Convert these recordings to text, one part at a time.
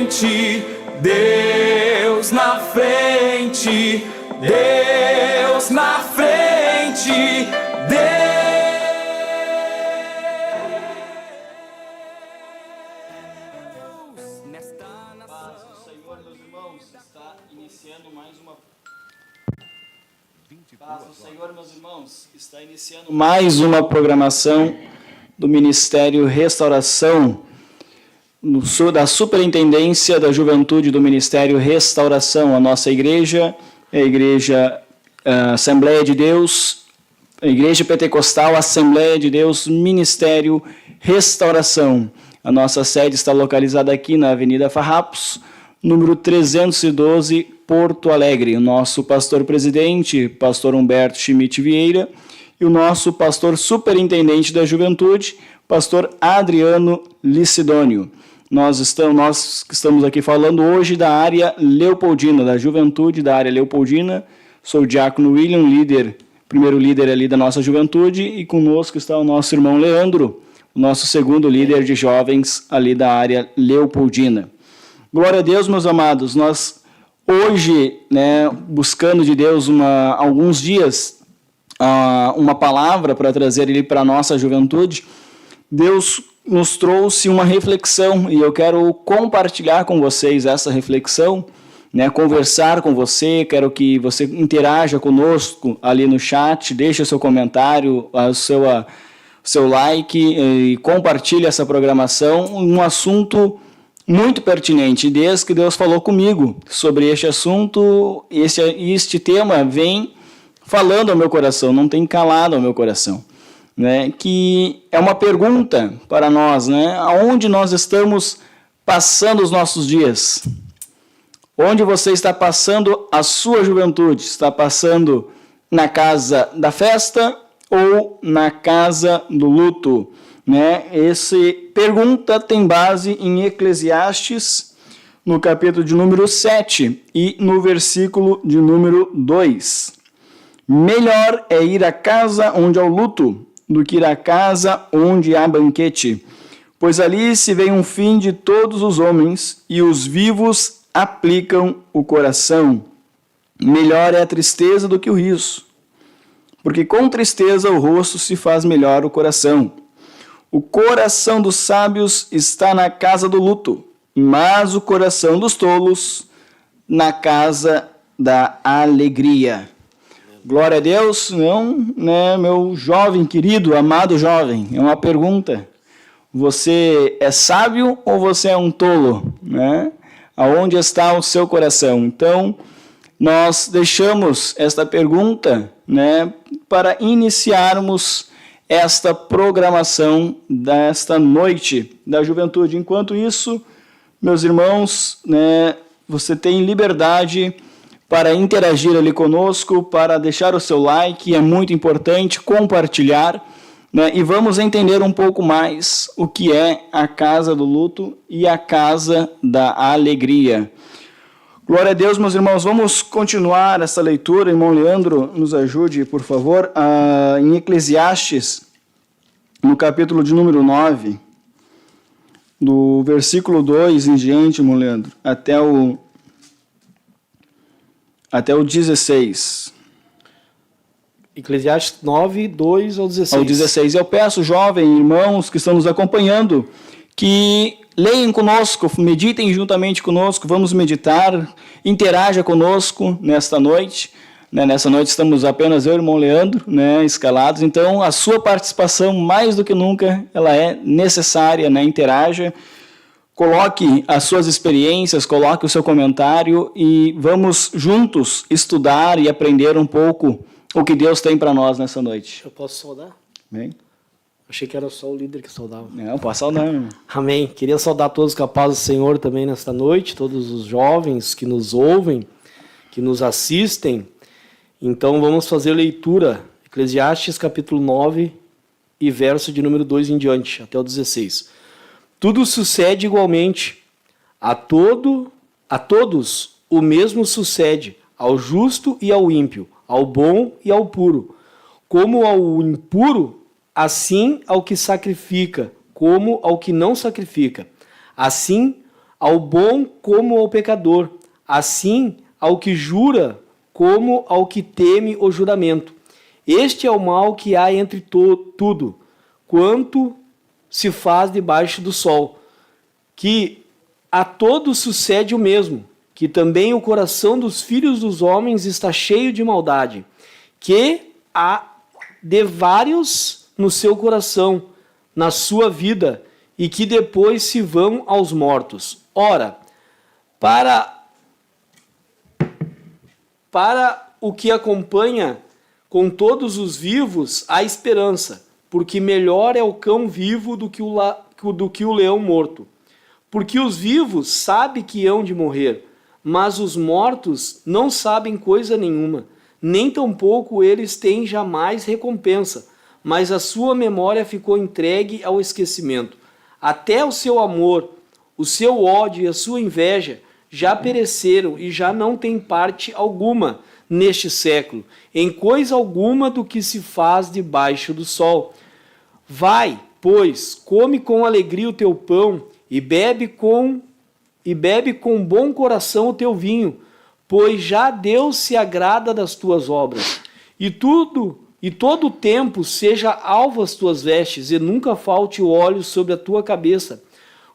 frente, Deus na frente, Deus na frente, Deus. Paz do Senhor, meus irmãos, está iniciando mais uma. Paz do Senhor, meus irmãos, está iniciando mais uma programação do Ministério Restauração, da Superintendência da Juventude do Ministério Restauração. A nossa igreja é a Igreja Assembleia de Deus, a Igreja Pentecostal Assembleia de Deus, Ministério Restauração. A nossa sede está localizada aqui na Avenida Farrapos, número 312, Porto Alegre. O nosso pastor-presidente, pastor Humberto Schmidt Vieira, e o nosso pastor superintendente da juventude, pastor Adriano Licidônio. Nós estamos aqui falando hoje da área Leopoldina, da juventude da área Leopoldina. Sou o diácono William, primeiro líder ali da nossa juventude, e conosco está o nosso irmão Leandro, o nosso segundo líder de jovens ali da área Leopoldina. Glória a Deus, meus amados. Nós hoje, buscando de Deus alguns dias, uma palavra para trazer ali para a nossa juventude, Deus nos trouxe uma reflexão e eu quero compartilhar com vocês essa reflexão, conversar com você. Quero que você interaja conosco ali no chat, deixe o seu comentário, o seu like e compartilhe essa programação. Um assunto muito pertinente. Desde que Deus falou comigo sobre este assunto, este tema vem falando ao meu coração, não tem calado ao meu coração. Que é uma pergunta para nós, aonde nós estamos passando os nossos dias? Onde você está passando a sua juventude? Está passando na casa da festa ou na casa do luto? Essa pergunta tem base em Eclesiastes, no capítulo de número 7 e no versículo de número 2. Melhor é ir à casa onde há o luto do que ir à casa onde há banquete, pois ali se vê um fim de todos os homens e os vivos aplicam o coração. Melhor é a tristeza do que o riso, porque com tristeza o rosto se faz melhor o coração. O coração dos sábios está na casa do luto, mas o coração dos tolos na casa da alegria. Glória a Deus. Meu jovem querido, amado jovem, é uma pergunta. Você é sábio ou você é um tolo? Aonde está o seu coração? Então, nós deixamos esta pergunta para iniciarmos esta programação desta noite da juventude. Enquanto isso, meus irmãos, você tem liberdade para interagir ali conosco, para deixar o seu like, é muito importante compartilhar, e vamos entender um pouco mais o que é a casa do luto e a casa da alegria. Glória a Deus, meus irmãos. Vamos continuar essa leitura. Irmão Leandro, nos ajude, por favor, em Eclesiastes, no capítulo de número 9, do versículo 2 em diante, irmão Leandro, até o 16. Eclesiastes 9, 2 ao 16. Ao 16. Eu peço, jovens irmãos que estão nos acompanhando, que leiam conosco, meditem juntamente conosco, vamos meditar, interaja conosco nesta noite. Nessa noite estamos apenas eu e o irmão Leandro, escalados, então a sua participação, mais do que nunca, ela é necessária, interaja, coloque as suas experiências, coloque o seu comentário e vamos juntos estudar e aprender um pouco o que Deus tem para nós nessa noite. Eu posso saudar? Amém? Achei que era só o líder que saudava. Não, posso saudar. Amém. Queria saudar todos com a paz do Senhor também nesta noite, todos os jovens que nos ouvem, que nos assistem. Então vamos fazer leitura, Eclesiastes capítulo 9 e verso de número 2 em diante, até o 16. Tudo sucede igualmente, a todos o mesmo sucede, ao justo e ao ímpio, ao bom e ao puro. Como ao impuro, assim ao que sacrifica, como ao que não sacrifica. Assim ao bom como ao pecador, assim ao que jura como ao que teme o juramento. Este é o mal que há entre tudo, quanto se faz debaixo do sol, que a todos sucede o mesmo, que também o coração dos filhos dos homens está cheio de maldade, que há de vários no seu coração, na sua vida, e que depois se vão aos mortos. Ora, para o que acompanha com todos os vivos há esperança, porque melhor é o cão vivo do que o leão morto. Porque os vivos sabem que hão de morrer, mas os mortos não sabem coisa nenhuma, nem tampouco eles têm jamais recompensa, mas a sua memória ficou entregue ao esquecimento. Até o seu amor, o seu ódio e a sua inveja já pereceram e já não têm parte alguma neste século, em coisa alguma do que se faz debaixo do sol. Vai, pois, come com alegria o teu pão e bebe com bom coração o teu vinho, pois já Deus se agrada das tuas obras. E todo o tempo seja alvo as tuas vestes, e nunca falte o óleo sobre a tua cabeça.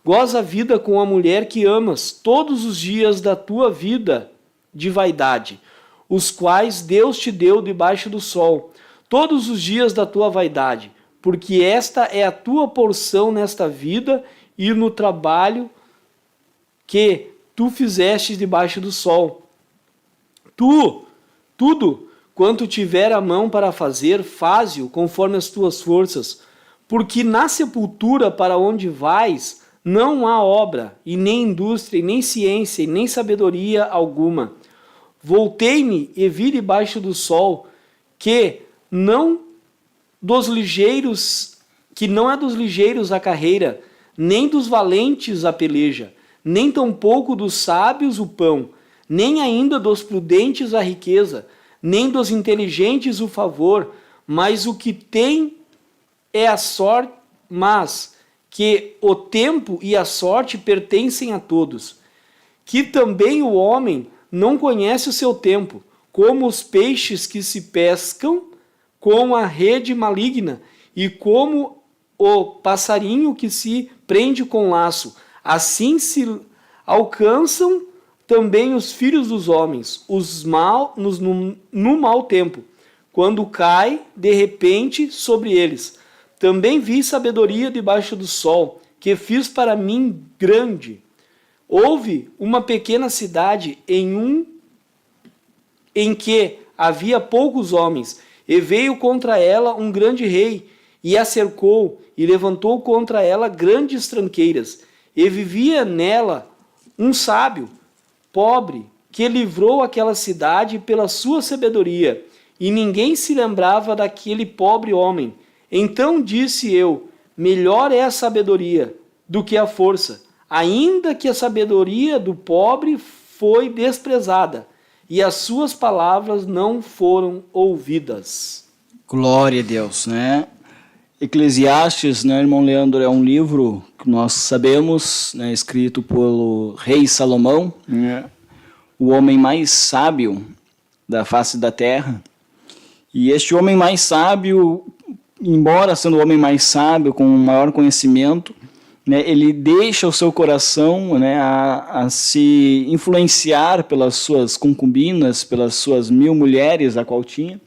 Goza a vida com a mulher que amas todos os dias da tua vida de vaidade, os quais Deus te deu debaixo do sol, todos os dias da tua vaidade, porque esta é a tua porção nesta vida e no trabalho que tu fizeste debaixo do sol. Tudo quanto tiver a mão para fazer, faze-o conforme as tuas forças, porque na sepultura para onde vais não há obra, e nem indústria, e nem ciência, e nem sabedoria alguma. Voltei-me e vi debaixo do sol que não é dos ligeiros a carreira, nem dos valentes a peleja, nem tampouco dos sábios o pão, nem ainda dos prudentes a riqueza, nem dos inteligentes o favor, mas o que tem é a sorte, mas que o tempo e a sorte pertencem a todos. Que também o homem não conhece o seu tempo, como os peixes que se pescam com a rede maligna, e como o passarinho que se prende com laço. Assim se alcançam também os filhos dos homens, no mau tempo, quando cai de repente sobre eles. Também vi sabedoria debaixo do sol, que fiz para mim grande. Houve uma pequena cidade em que havia poucos homens, e veio contra ela um grande rei, e a cercou, e levantou contra ela grandes tranqueiras. E vivia nela um sábio, pobre, que livrou aquela cidade pela sua sabedoria, e ninguém se lembrava daquele pobre homem. Então disse eu, melhor é a sabedoria do que a força, ainda que a sabedoria do pobre foi desprezada, e as suas palavras não foram ouvidas. Glória a Deus, né? Eclesiastes, né, irmão Leandro, é um livro que nós sabemos, né, escrito pelo rei Salomão, né, o homem mais sábio da face da terra. E este homem mais sábio, embora sendo o homem mais sábio, com maior conhecimento, né, ele deixa o seu coração, né, a se influenciar pelas suas concubinas, pelas suas 1000 mulheres a qual tinha,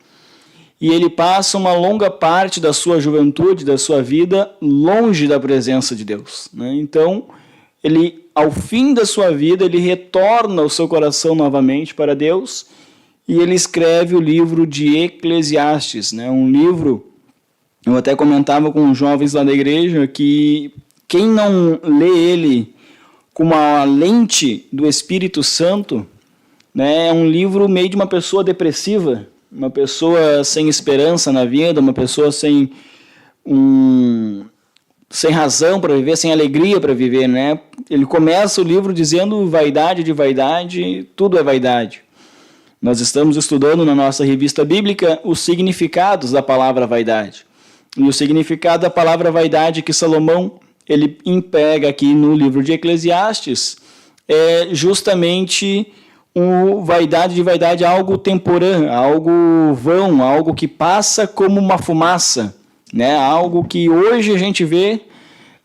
e ele passa uma longa parte da sua juventude, da sua vida, longe da presença de Deus, né? Então, ele, ao fim da sua vida, ele retorna o seu coração novamente para Deus, e ele escreve o livro de Eclesiastes, né? Um livro, eu até comentava com os jovens lá da igreja, que quem não lê ele com a lente do Espírito Santo, né, é um livro meio de uma pessoa depressiva, uma pessoa sem esperança na vida, uma pessoa sem razão para viver, sem alegria para viver, né? Ele começa o livro dizendo vaidade de vaidade, tudo é vaidade. Nós estamos estudando na nossa revista bíblica os significados da palavra vaidade. E o significado da palavra vaidade que Salomão ele emprega aqui no livro de Eclesiastes é justamente vaidade de vaidade, algo temporâneo, algo vão, algo que passa como uma fumaça, né? Algo que hoje a gente vê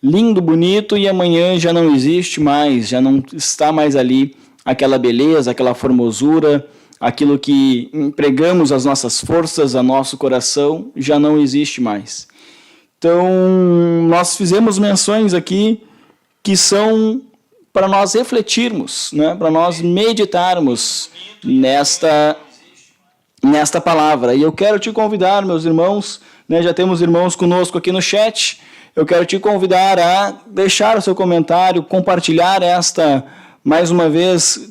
lindo, bonito, e amanhã já não existe mais, já não está mais ali aquela beleza, aquela formosura, aquilo que empregamos as nossas forças, a nosso coração, já não existe mais. Então, nós fizemos menções aqui que são para nós refletirmos, né? Para nós meditarmos nesta palavra. E eu quero te convidar, meus irmãos, né? Já temos irmãos conosco aqui no chat, eu quero te convidar a deixar o seu comentário, compartilhar mais uma vez,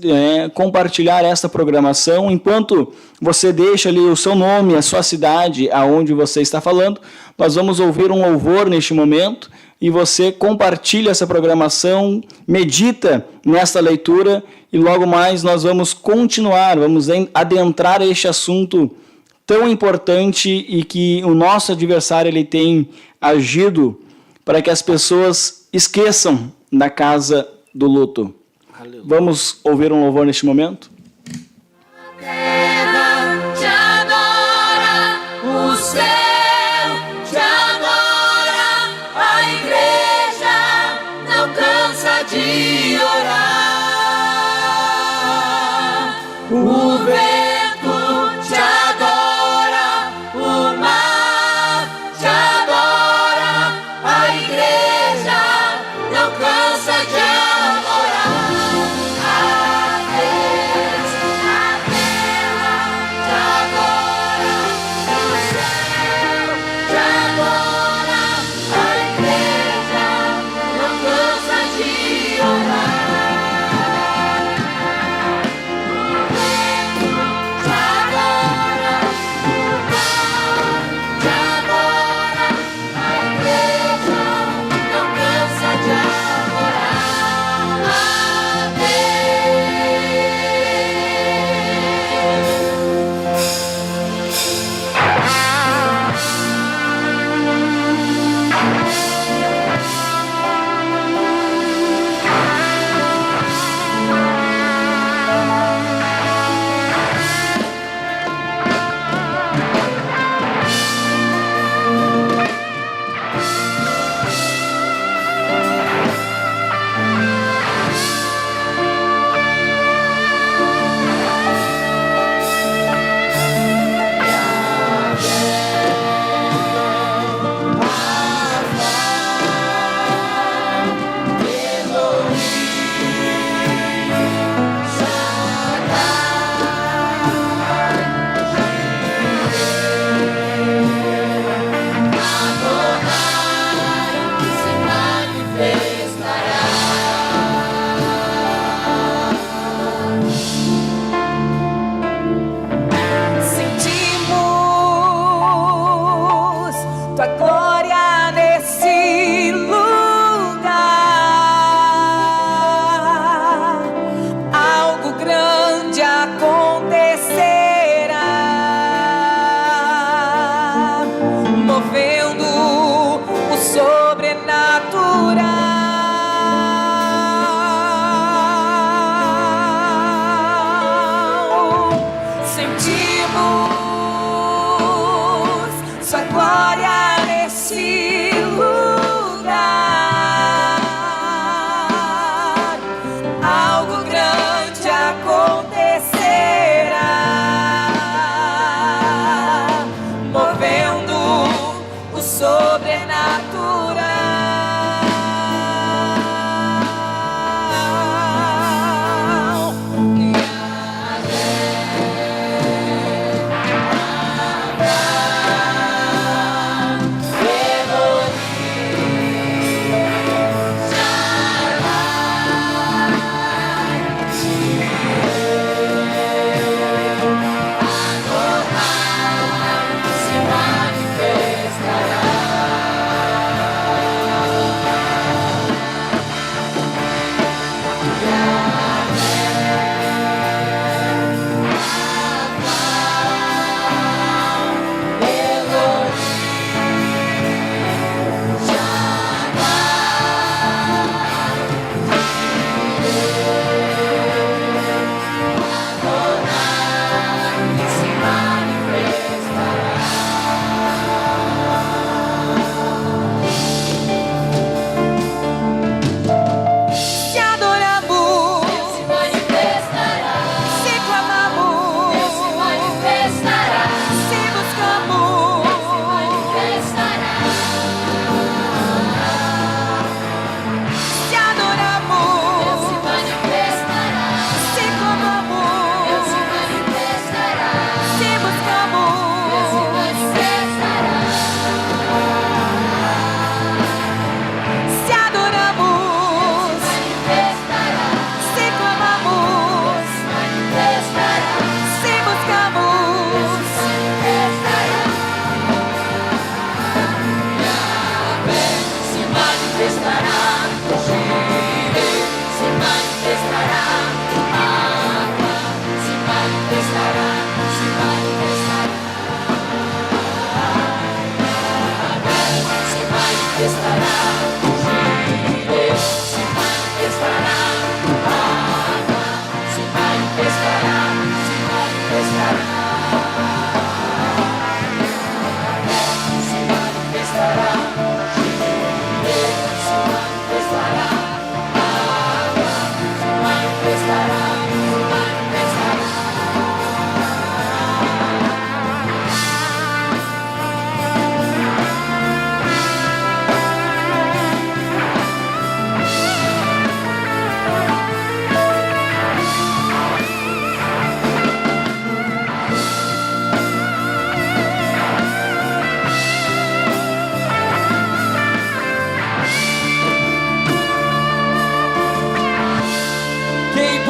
compartilhar esta programação. Enquanto você deixa ali o seu nome, a sua cidade, aonde você está falando, nós vamos ouvir um louvor neste momento, e você compartilha essa programação, medita nesta leitura, e logo mais nós vamos continuar, vamos adentrar este assunto tão importante e que o nosso adversário ele tem agido para que as pessoas esqueçam da casa do luto. Aleluia. Vamos ouvir um louvor neste momento? A terra te adora, o céu te adora, a igreja não cansa de orar. O vento te adora, o mar te adora, a igreja não cansa de adorar. A Deus, a terra te adora, o céu te adora, a igreja não cansa de orar.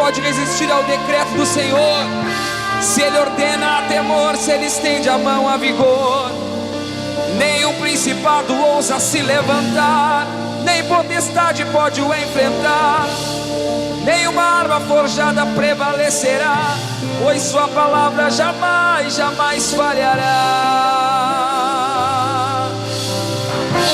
pode resistir ao decreto do Senhor. Se Ele ordena, há temor. Se Ele estende a mão, há vigor. Nenhum principado ousa se levantar, nem potestade pode o enfrentar. Nenhuma arma forjada prevalecerá, pois sua palavra jamais, jamais falhará.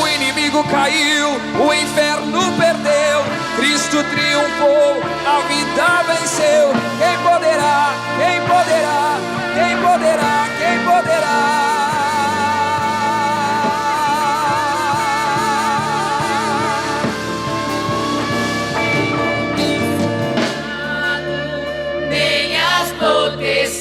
O inimigo caiu, o inferno perdeu, Cristo triunfou, a vida venceu. Quem poderá, quem poderá, quem poderá, quem poderá?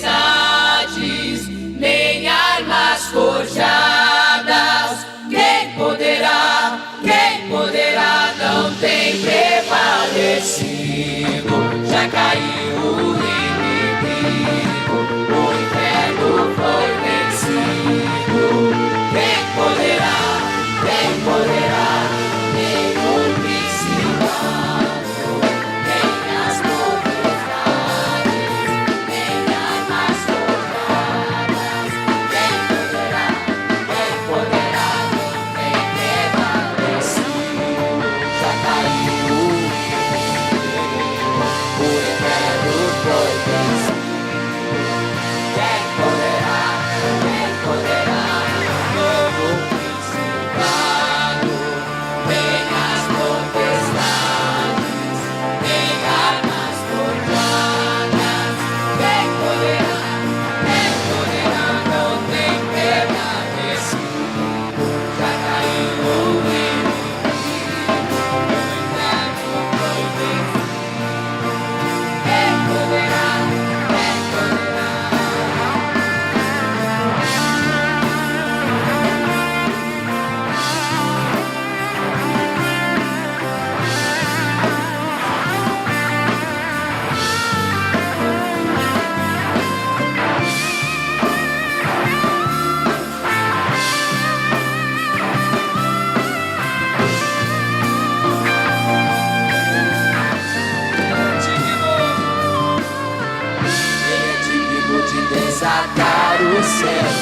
Potestades, nem armas forjadas. Quem poderá, não tem prevalecido. Já caiu o inimigo, o inferno foi vencido. Quem poderá, nenhum principado, nem as potestades, nem armas forjadas. Quem poderá, não tem prevalecido. Já caiu o inimigo, o inferno foi vencido. Quem poderá, nenhum principado, nem as potestades, nem armas forjadas. Quem poderá, não tem prevalecido. Já caiu o inimigo, o inferno foi vencido. Quem poderá, Ele é digno de desatar os céus.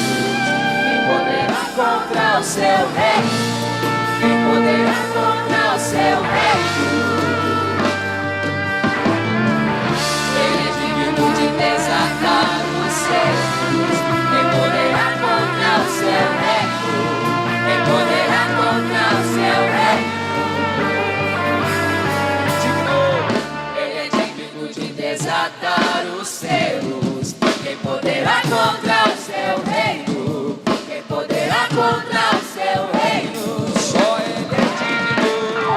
Quem poderá contra o seu reino? Quem poderá contra o seu reino? Ele é digno de desatar os céus. Quem poderá contra o seu reino? Quem poderá contra o seu reino? Ele é digno de desatar os seus. Quem poderá contra o seu reino? Quem poderá contra o seu reino? Só Ele é digno.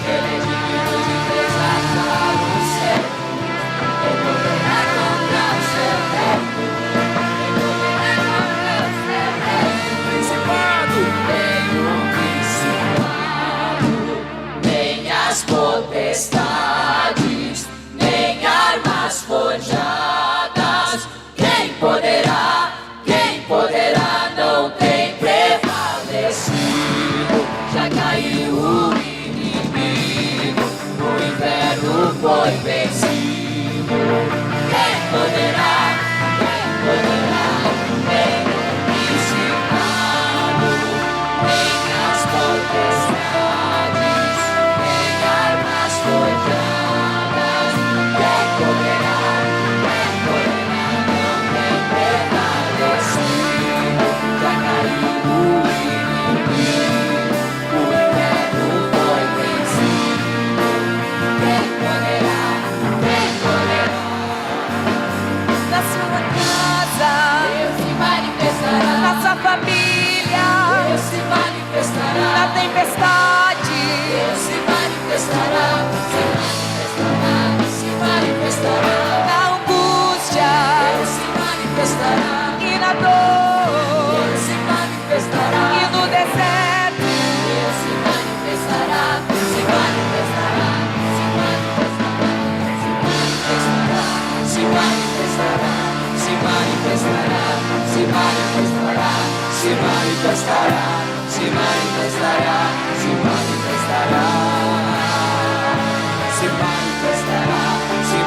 Ele é digno de desatar os seus. Quem poderá contra o seu reino? Quem poderá contra o seu reino? Principado, Nenhum principado, nem as potestades, nem armas forjadas. Quem poderá, não tem prevalecido. Já caiu o inimigo, o inferno foi vencido. Quem poderá, nenhum principado, nem as potestades, nem armas forjadas. Quem poderá, não tem prevalecido. Já caiu o inimigo, o inferno foi vencido. Quem poderá, Na sua casa, Deus se manifestará. na sua família, Deus se manifestará. na tempestade, Deus se manifestará. Se manifestará. na angústia Deus se manifestará. e na dor, Deus se manifestará. e no deserto, Deus se manifestará. Se manifestará. Se manifestará. Se manifestará. Se manifestará. Se manifestará. Se manifestará. Se manifestará. Se manifestará. Se manifestará. Se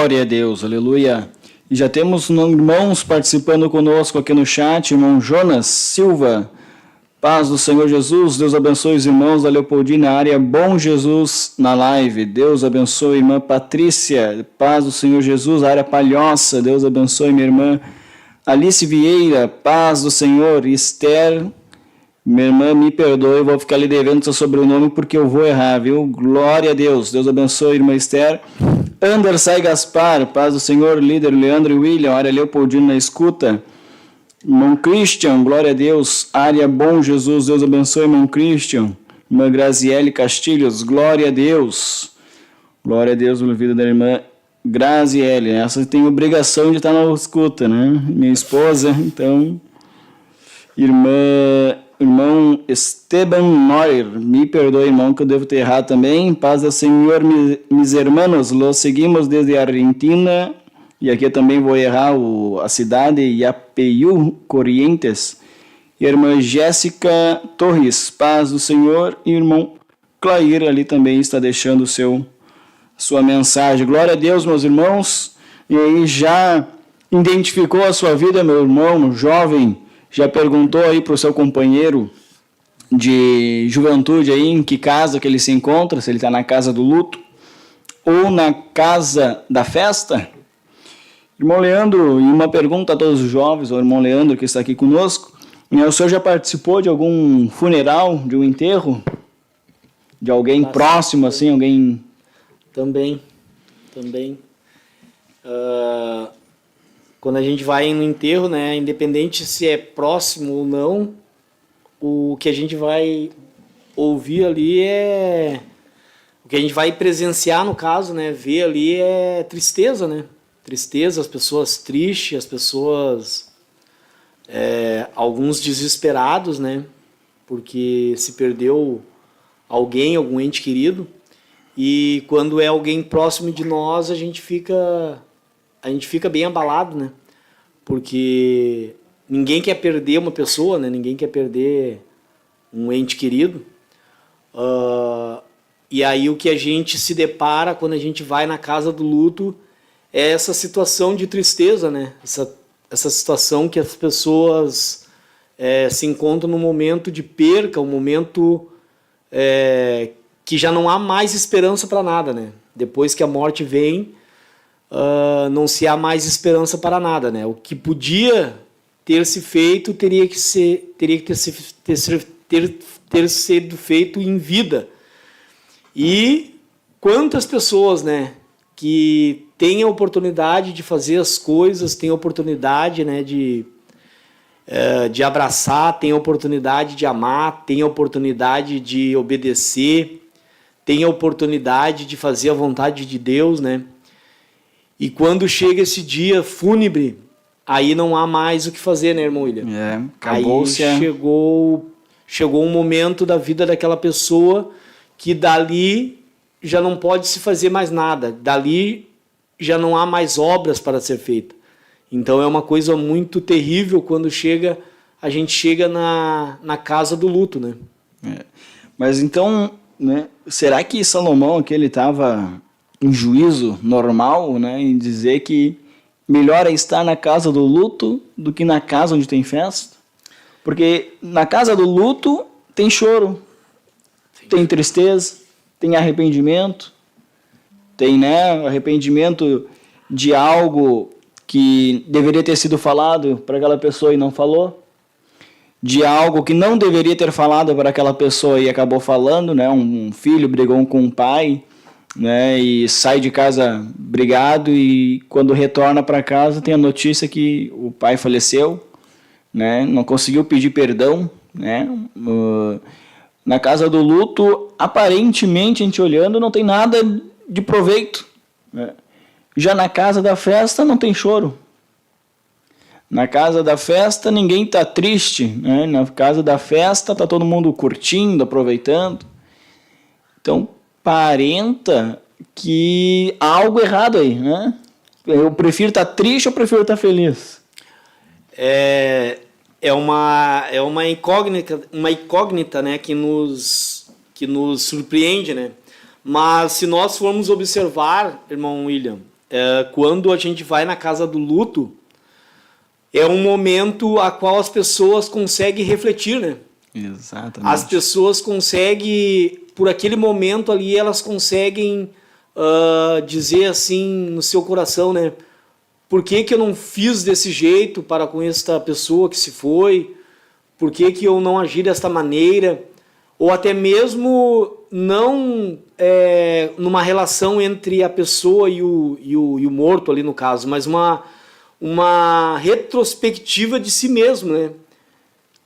Glória a Deus, aleluia. E já temos irmãos participando conosco aqui no chat, irmão Jonas Silva. Paz do Senhor Jesus, Deus abençoe os irmãos da Leopoldina, área Bom Jesus na live. Deus abençoe irmã Patrícia, paz do Senhor Jesus, área Palhoça. Deus abençoe minha irmã Alice Vieira, paz do Senhor. Esther, minha irmã, me perdoe, eu vou ficar lhe devendo seu sobrenome porque eu vou errar, viu? Glória a Deus, Deus abençoe irmã Esther. Andersay Gaspar, paz do Senhor, líder Leandro e William, área Leopoldina na escuta. Irmão Christian, glória a Deus, área Bom Jesus, Deus abençoe, irmão Christian. Irmã Graziele Castilhos, glória a Deus. Glória a Deus pela vida da irmã Graziele. Essa tem obrigação de estar na escuta, né? Minha esposa, então. Irmão Esteban Neuer, me perdoe, irmão, que eu devo ter errado também. Paz do Senhor, mis hermanos, los seguimos desde a Argentina. E aqui eu também vou errar a cidade, Yapeyú, Corrientes. E a irmã Jéssica Torres, paz do Senhor. E o irmão Clair ali também está deixando sua mensagem. Glória a Deus, meus irmãos. E aí já identificou a sua vida, meu irmão, jovem? Já perguntou aí para o seu companheiro de juventude aí em que casa que ele se encontra? Se ele está na casa do luto ou na casa da festa? Irmão Leandro, e uma pergunta a todos os jovens, o irmão Leandro que está aqui conosco, o senhor já participou de algum funeral, de um enterro? De alguém próximo, assim, alguém... Também. Quando a gente vai no enterro, né, independente se é próximo ou não, o que a gente vai ouvir ali o que a gente vai presenciar, no caso, né, ver ali é tristeza, né? Tristeza, as pessoas tristes, as pessoas, alguns desesperados, né, porque se perdeu alguém, algum ente querido, e quando é alguém próximo de nós, a gente fica bem abalado, né, porque ninguém quer perder uma pessoa, né, ninguém quer perder um ente querido, e aí o que a gente se depara quando a gente vai na casa do luto é essa situação de tristeza, né? Essa situação que as pessoas se encontram num momento de perca, um momento que já não há mais esperança para nada, né? Depois que a morte vem, não se há mais esperança para nada, né? O que podia ter se feito teria que ter sido feito em vida. E quantas pessoas, né, que tem a oportunidade de fazer as coisas, tem a oportunidade, né, de abraçar, tem a oportunidade de amar, tem a oportunidade de obedecer, tem a oportunidade de fazer a vontade de Deus, né? E quando chega esse dia fúnebre, aí não há mais o que fazer, né, irmão William? Acabou-se. Aí chegou um momento da vida daquela pessoa que dali já não pode se fazer mais nada, dali já não há mais obras para ser feita. Então é uma coisa muito terrível quando a gente chega na casa do luto, né? Mas então, né, será que Salomão aqui ele estava em juízo normal, né, em dizer que melhor é estar na casa do luto do que na casa onde tem festa? Porque na casa do luto tem choro, tem tristeza, tem arrependimento, tem, né, arrependimento de algo que deveria ter sido falado para aquela pessoa e não falou, de algo que não deveria ter falado para aquela pessoa e acabou falando, né, um filho brigou com um pai, né, e sai de casa brigado e quando retorna para casa tem a notícia que o pai faleceu, né, não conseguiu pedir perdão, né, na casa do luto, aparentemente, a gente olhando, não tem nada de proveito, né? Já na casa da festa não tem choro. Na casa da festa ninguém está triste, né? Na casa da festa está todo mundo curtindo, aproveitando. Então, aparenta que há algo errado aí, né? Eu prefiro estar triste ou prefiro estar feliz? É uma incógnita, né, que nos surpreende, né? Mas se nós formos observar, irmão William, quando a gente vai na casa do luto, é um momento a qual as pessoas conseguem refletir, né? Exatamente. As pessoas conseguem, por aquele momento ali, elas conseguem dizer assim no seu coração, né? Por que eu não fiz desse jeito para com esta pessoa que se foi? Por que eu não agi desta maneira? Ou até mesmo não numa relação entre a pessoa e o morto ali no caso, mas uma retrospectiva de si mesmo, né?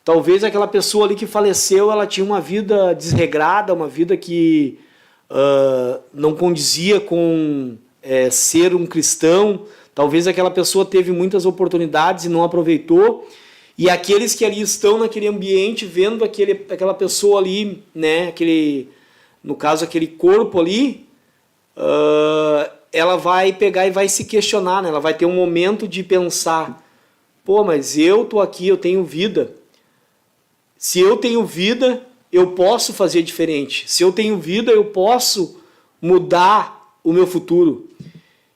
Talvez aquela pessoa ali que faleceu, ela tinha uma vida desregrada, uma vida que não condizia com ser um cristão. Talvez aquela pessoa teve muitas oportunidades e não aproveitou. E aqueles que ali estão naquele ambiente, vendo aquela pessoa ali, né, no caso aquele corpo ali, ela vai pegar e vai se questionar, né? Ela vai ter um momento de pensar, pô, mas eu tô aqui, eu tenho vida. Se eu tenho vida, eu posso fazer diferente. Se eu tenho vida, eu posso mudar o meu futuro.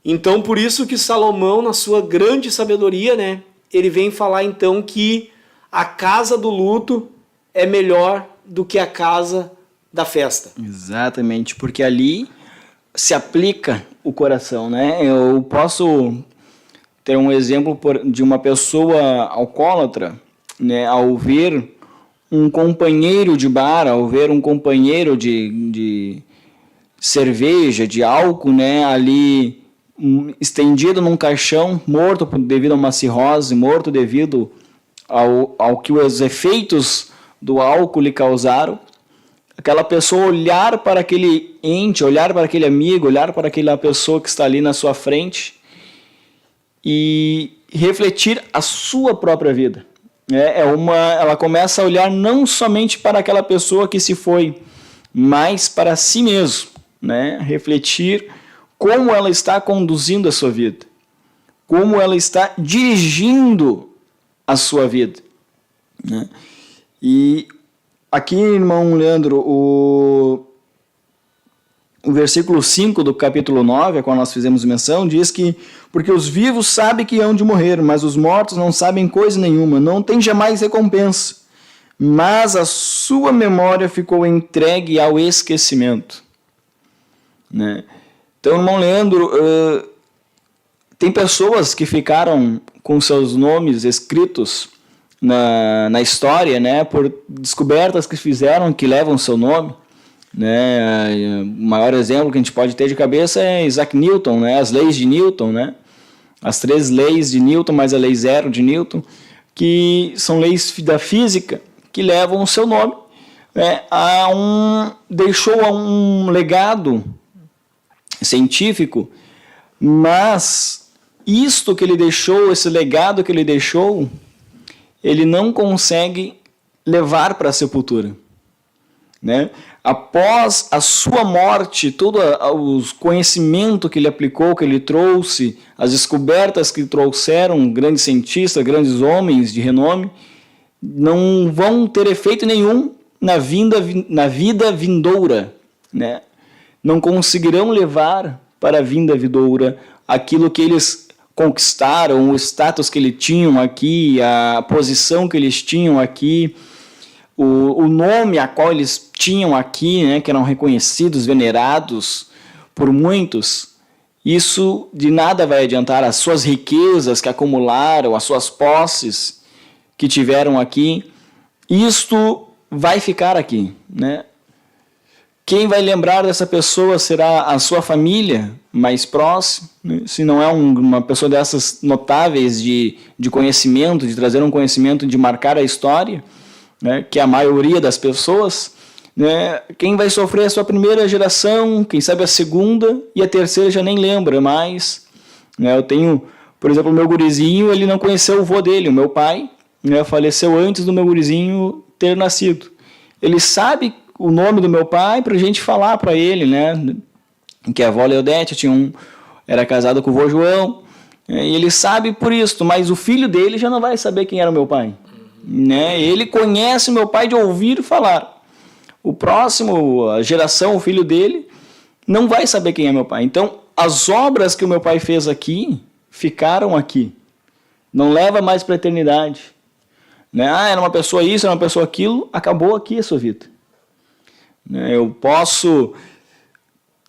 Então, por isso que Salomão, na sua grande sabedoria, né, ele vem falar então que a casa do luto é melhor do que a casa da festa. Exatamente, porque ali se aplica o coração, né? Eu posso ter um exemplo de uma pessoa alcoólatra, né, ao ver um companheiro de bar, ao ver um companheiro de cerveja, de álcool, né, ali estendido num caixão, morto devido a uma cirrose, morto devido ao que os efeitos do álcool lhe causaram, aquela pessoa olhar para aquele ente, olhar para aquele amigo, olhar para aquela pessoa que está ali na sua frente e refletir a sua própria vida. Ela começa a olhar não somente para aquela pessoa que se foi, mas para si mesmo, né? Refletir como ela está conduzindo a sua vida, como ela está dirigindo a sua vida, né? E aqui, irmão Leandro, o versículo 5 do capítulo 9, a qual nós fizemos menção, diz que porque os vivos sabem que hão de morrer, mas os mortos não sabem coisa nenhuma, não tem jamais recompensa, mas a sua memória ficou entregue ao esquecimento, né? Então, irmão Leandro, tem pessoas que ficaram com seus nomes escritos na história, né, por descobertas que fizeram que levam seu nome, né? O maior exemplo que a gente pode ter de cabeça é Isaac Newton, né? As leis de Newton, né? As 3 leis de Newton mais a lei 0 de Newton, que são leis da física que levam o seu nome, né? Deixou um legado científico, mas isto que ele deixou, esse legado que ele deixou, ele não consegue levar para a sepultura, né? Após a sua morte, todo o conhecimento que ele aplicou, que ele trouxe, as descobertas que trouxeram grandes cientistas, grandes homens de renome, não vão ter efeito nenhum na vida vindoura, né? Não conseguirão levar para a vinda vindoura aquilo que eles conquistaram, o status que eles tinham aqui, a posição que eles tinham aqui, o nome a qual eles tinham aqui, né, que eram reconhecidos, venerados por muitos. Isso de nada vai adiantar. As suas riquezas que acumularam, as suas posses que tiveram aqui, isto vai ficar aqui, né? Quem vai lembrar dessa pessoa será a sua família mais próxima, né? Se não é uma pessoa dessas notáveis de conhecimento, de trazer um conhecimento, de marcar a história, né? Que é a maioria das pessoas, né? Quem vai sofrer é a sua primeira geração, quem sabe a segunda, e a terceira já nem lembra mais, né? Eu tenho, por exemplo, o meu gurizinho, ele não conheceu o vô dele, o meu pai, né? Faleceu antes do meu gurizinho ter nascido. Ele sabe o nome do meu pai para a gente falar para ele, né? Que a avó Leodete era casada com o vô João, e ele sabe por isso, mas o filho dele já não vai saber quem era o meu pai, né? Ele conhece o meu pai de ouvir falar. O próximo, a geração, o filho dele, não vai saber quem é meu pai. Então, as obras que o meu pai fez aqui, ficaram aqui. Não leva mais para a eternidade. Né? Ah, era uma pessoa isso, era uma pessoa aquilo, acabou aqui a sua vida. Né? Eu posso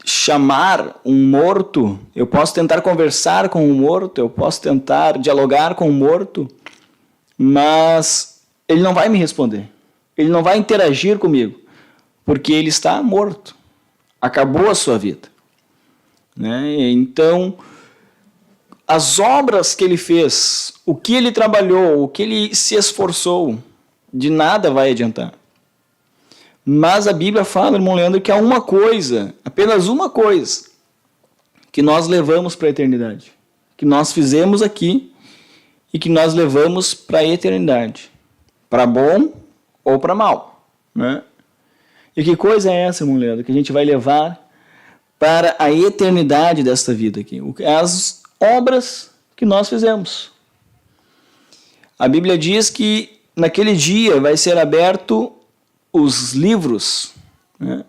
chamar um morto, eu posso tentar conversar com um morto, eu posso tentar dialogar com um morto, mas ele não vai me responder. Ele não vai interagir comigo, porque ele está morto. Acabou a sua vida. Né? Então, as obras que ele fez, o que ele trabalhou, o que ele se esforçou, de nada vai adiantar. Mas a Bíblia fala, irmão Leandro, que há uma coisa, apenas uma coisa, que nós levamos para a eternidade. Que nós fizemos aqui e que nós levamos para a eternidade. Para bom ou para mal. Né? E que coisa é essa, irmão Leandro, que a gente vai levar para a eternidade desta vida aqui? As obras que nós fizemos. A Bíblia diz que naquele dia vai ser aberto os livros, né?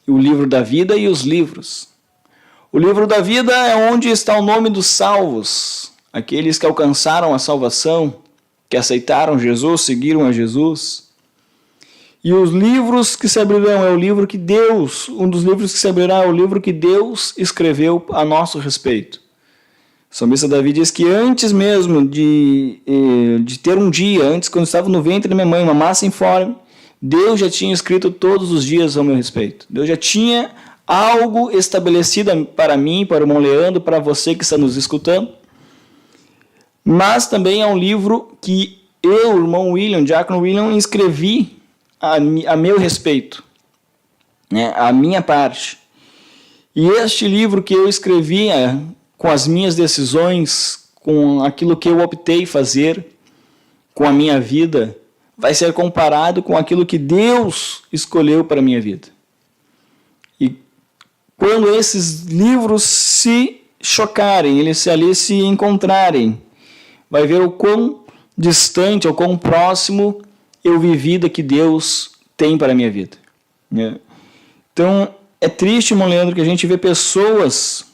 O livro da vida e os livros. O livro da vida é onde está o nome dos salvos, aqueles que alcançaram a salvação, que aceitaram Jesus, seguiram a Jesus. E os livros que se abrirão é o livro que Deus, um dos livros que se abrirá é o livro que Deus escreveu a nosso respeito. O salmista Davi diz que antes mesmo de ter um dia, antes quando estava no ventre da minha mãe, mamasse informe, Deus já tinha escrito todos os dias ao meu respeito. Deus já tinha algo estabelecido para mim, para o irmão Leandro, para você que está nos escutando. Mas também é um livro que eu, o irmão William, diácono William, escrevi a meu respeito, né, a minha parte. E este livro que eu escrevi com as minhas decisões, com aquilo que eu optei fazer, com a minha vida, vai ser comparado com aquilo que Deus escolheu para a minha vida. E quando esses livros se chocarem, eles ali se encontrarem, vai ver o quão distante, o quão próximo eu vivi da que Deus tem para a minha vida. Então, é triste, irmão Leandro, que a gente vê pessoas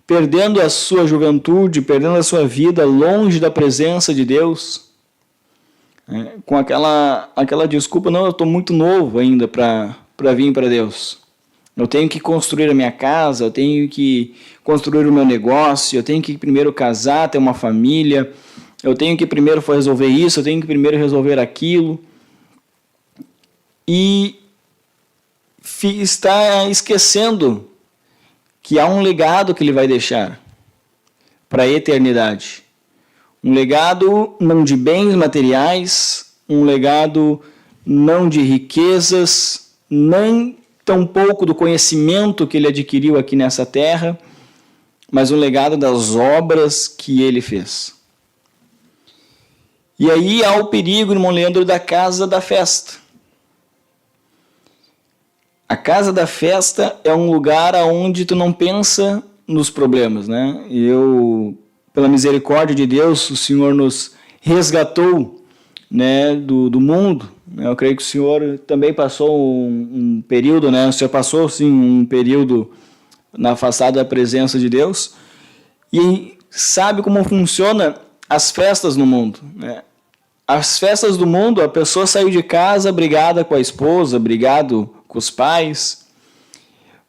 perdendo a sua juventude, perdendo a sua vida longe da presença de Deus, com aquela desculpa, não, eu estou muito novo ainda para vir para Deus. Eu tenho que construir a minha casa, eu tenho que construir o meu negócio, eu tenho que primeiro casar, ter uma família, eu tenho que primeiro resolver isso, eu tenho que primeiro resolver aquilo. E está esquecendo que há um legado que ele vai deixar para a eternidade. Um legado não de bens materiais, um legado não de riquezas, nem tampouco do conhecimento que ele adquiriu aqui nessa terra, mas um legado das obras que ele fez. E aí há o perigo, irmão Leandro, da casa da festa. A casa da festa é um lugar onde tu não pensa nos problemas, né? E pela misericórdia de Deus, o Senhor nos resgatou, né, do mundo. Eu creio que o Senhor também passou um período, né? O Senhor passou, sim, um período afastado da presença de Deus e sabe como funciona as festas no mundo, né? As festas do mundo, a pessoa saiu de casa brigada com a esposa, brigado com os pais,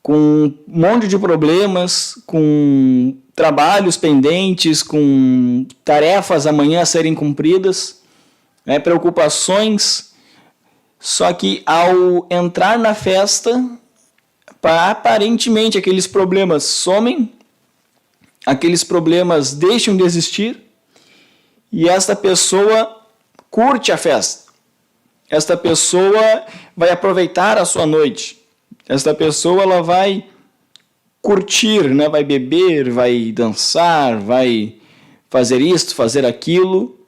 com um monte de problemas, com trabalhos pendentes, com tarefas amanhã a serem cumpridas, né, preocupações. Só que ao entrar na festa, aparentemente aqueles problemas somem, aqueles problemas deixam de existir e esta pessoa curte a festa. Esta pessoa vai aproveitar a sua noite. Esta pessoa ela vai curtir, né? Vai beber, vai dançar, vai fazer isto, fazer aquilo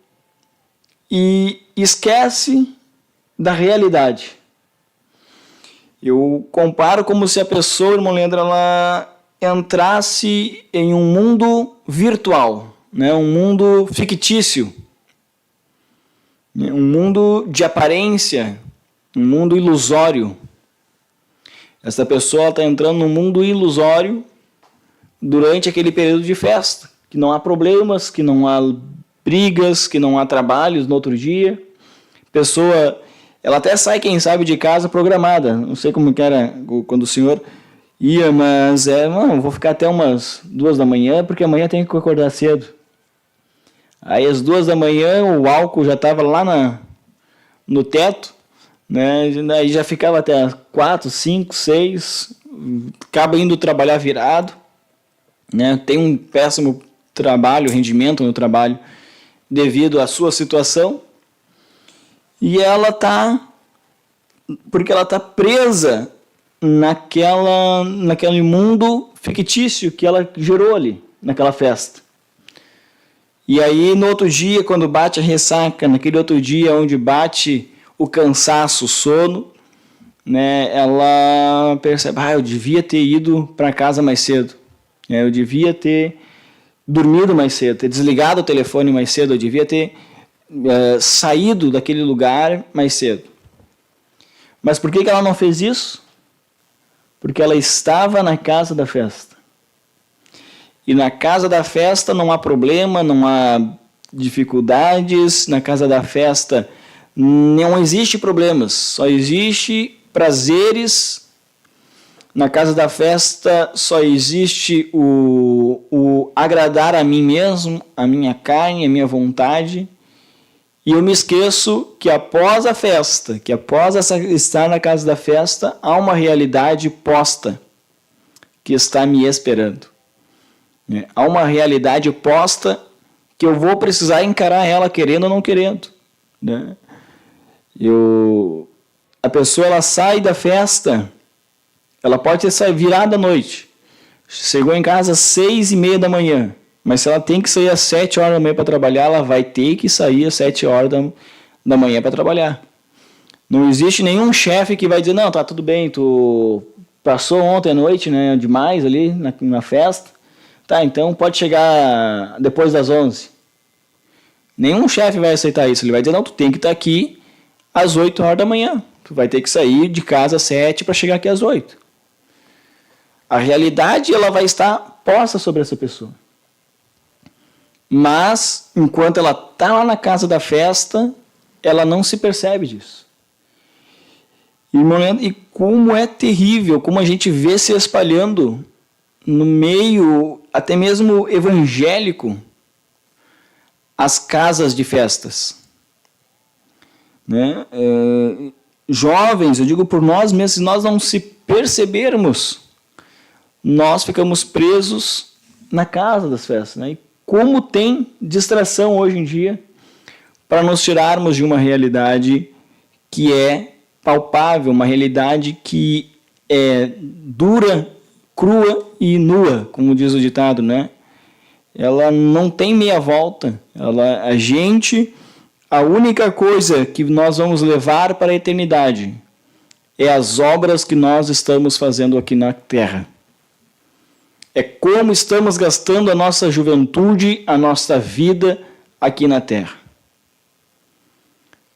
e esquece da realidade. Eu comparo como se a pessoa, irmão Leandro, ela entrasse em um mundo virtual, né? Um mundo fictício, um mundo de aparência, um mundo ilusório. Essa pessoa está entrando num mundo ilusório durante aquele período de festa, que não há problemas, que não há brigas, que não há trabalhos no outro dia. Pessoa, ela até sai, quem sabe, de casa programada. Não sei como que era quando o senhor ia, mas não, vou ficar até umas 2 da manhã, porque amanhã tem que acordar cedo. Aí às 2 da manhã o álcool já estava lá no teto, né? Aí já ficava até 4, 5, 6, acaba indo trabalhar virado, né? Tem um péssimo rendimento no trabalho devido à sua situação, e ela porque ela está presa naquele mundo fictício que ela gerou ali, naquela festa. E aí, no outro dia, quando bate a ressaca, naquele outro dia onde bate o cansaço, o sono, né, ela percebe, eu devia ter ido para casa mais cedo, eu devia ter dormido mais cedo, ter desligado o telefone mais cedo, eu devia ter saído daquele lugar mais cedo. Mas por que ela não fez isso? Porque ela estava na casa da festa. E na casa da festa não há problema, não há dificuldades, na casa da festa não existe problemas, só existe prazeres. Na casa da festa só existe o agradar a mim mesmo, a minha carne, a minha vontade. E eu me esqueço que após a festa, que após estar na casa da festa, há uma realidade posta que está me esperando. Há uma realidade posta que eu vou precisar encarar ela querendo ou não querendo. Né? A pessoa ela sai da festa, ela pode ter saído virada à noite, chegou em casa às 6:30 da manhã, mas se ela tem que sair às 7 horas da manhã para trabalhar, ela vai ter que sair às 7 horas da manhã para trabalhar. Não existe nenhum chefe que vai dizer, não, tá tudo bem, tu passou ontem à noite, né, demais ali na festa, tá, então pode chegar depois das 11. Nenhum chefe vai aceitar isso, ele vai dizer, não, tu tem que estar aqui às 8 horas da manhã, tu vai ter que sair de casa às 7 para chegar aqui às 8. A realidade ela vai estar posta sobre essa pessoa. Mas, enquanto ela está lá na casa da festa, ela não se percebe disso. E como é terrível, como a gente vê se espalhando no meio, até mesmo evangélico, as casas de festas. Né? Jovens, eu digo por nós mesmos, se nós não se percebermos, nós ficamos presos na casa das festas. Né? E como tem distração hoje em dia para nos tirarmos de uma realidade que é palpável, uma realidade que é dura, crua e nua, como diz o ditado, né? Ela não tem meia volta. A única coisa que nós vamos levar para a eternidade é as obras que nós estamos fazendo aqui na Terra. É como estamos gastando a nossa juventude, a nossa vida aqui na Terra.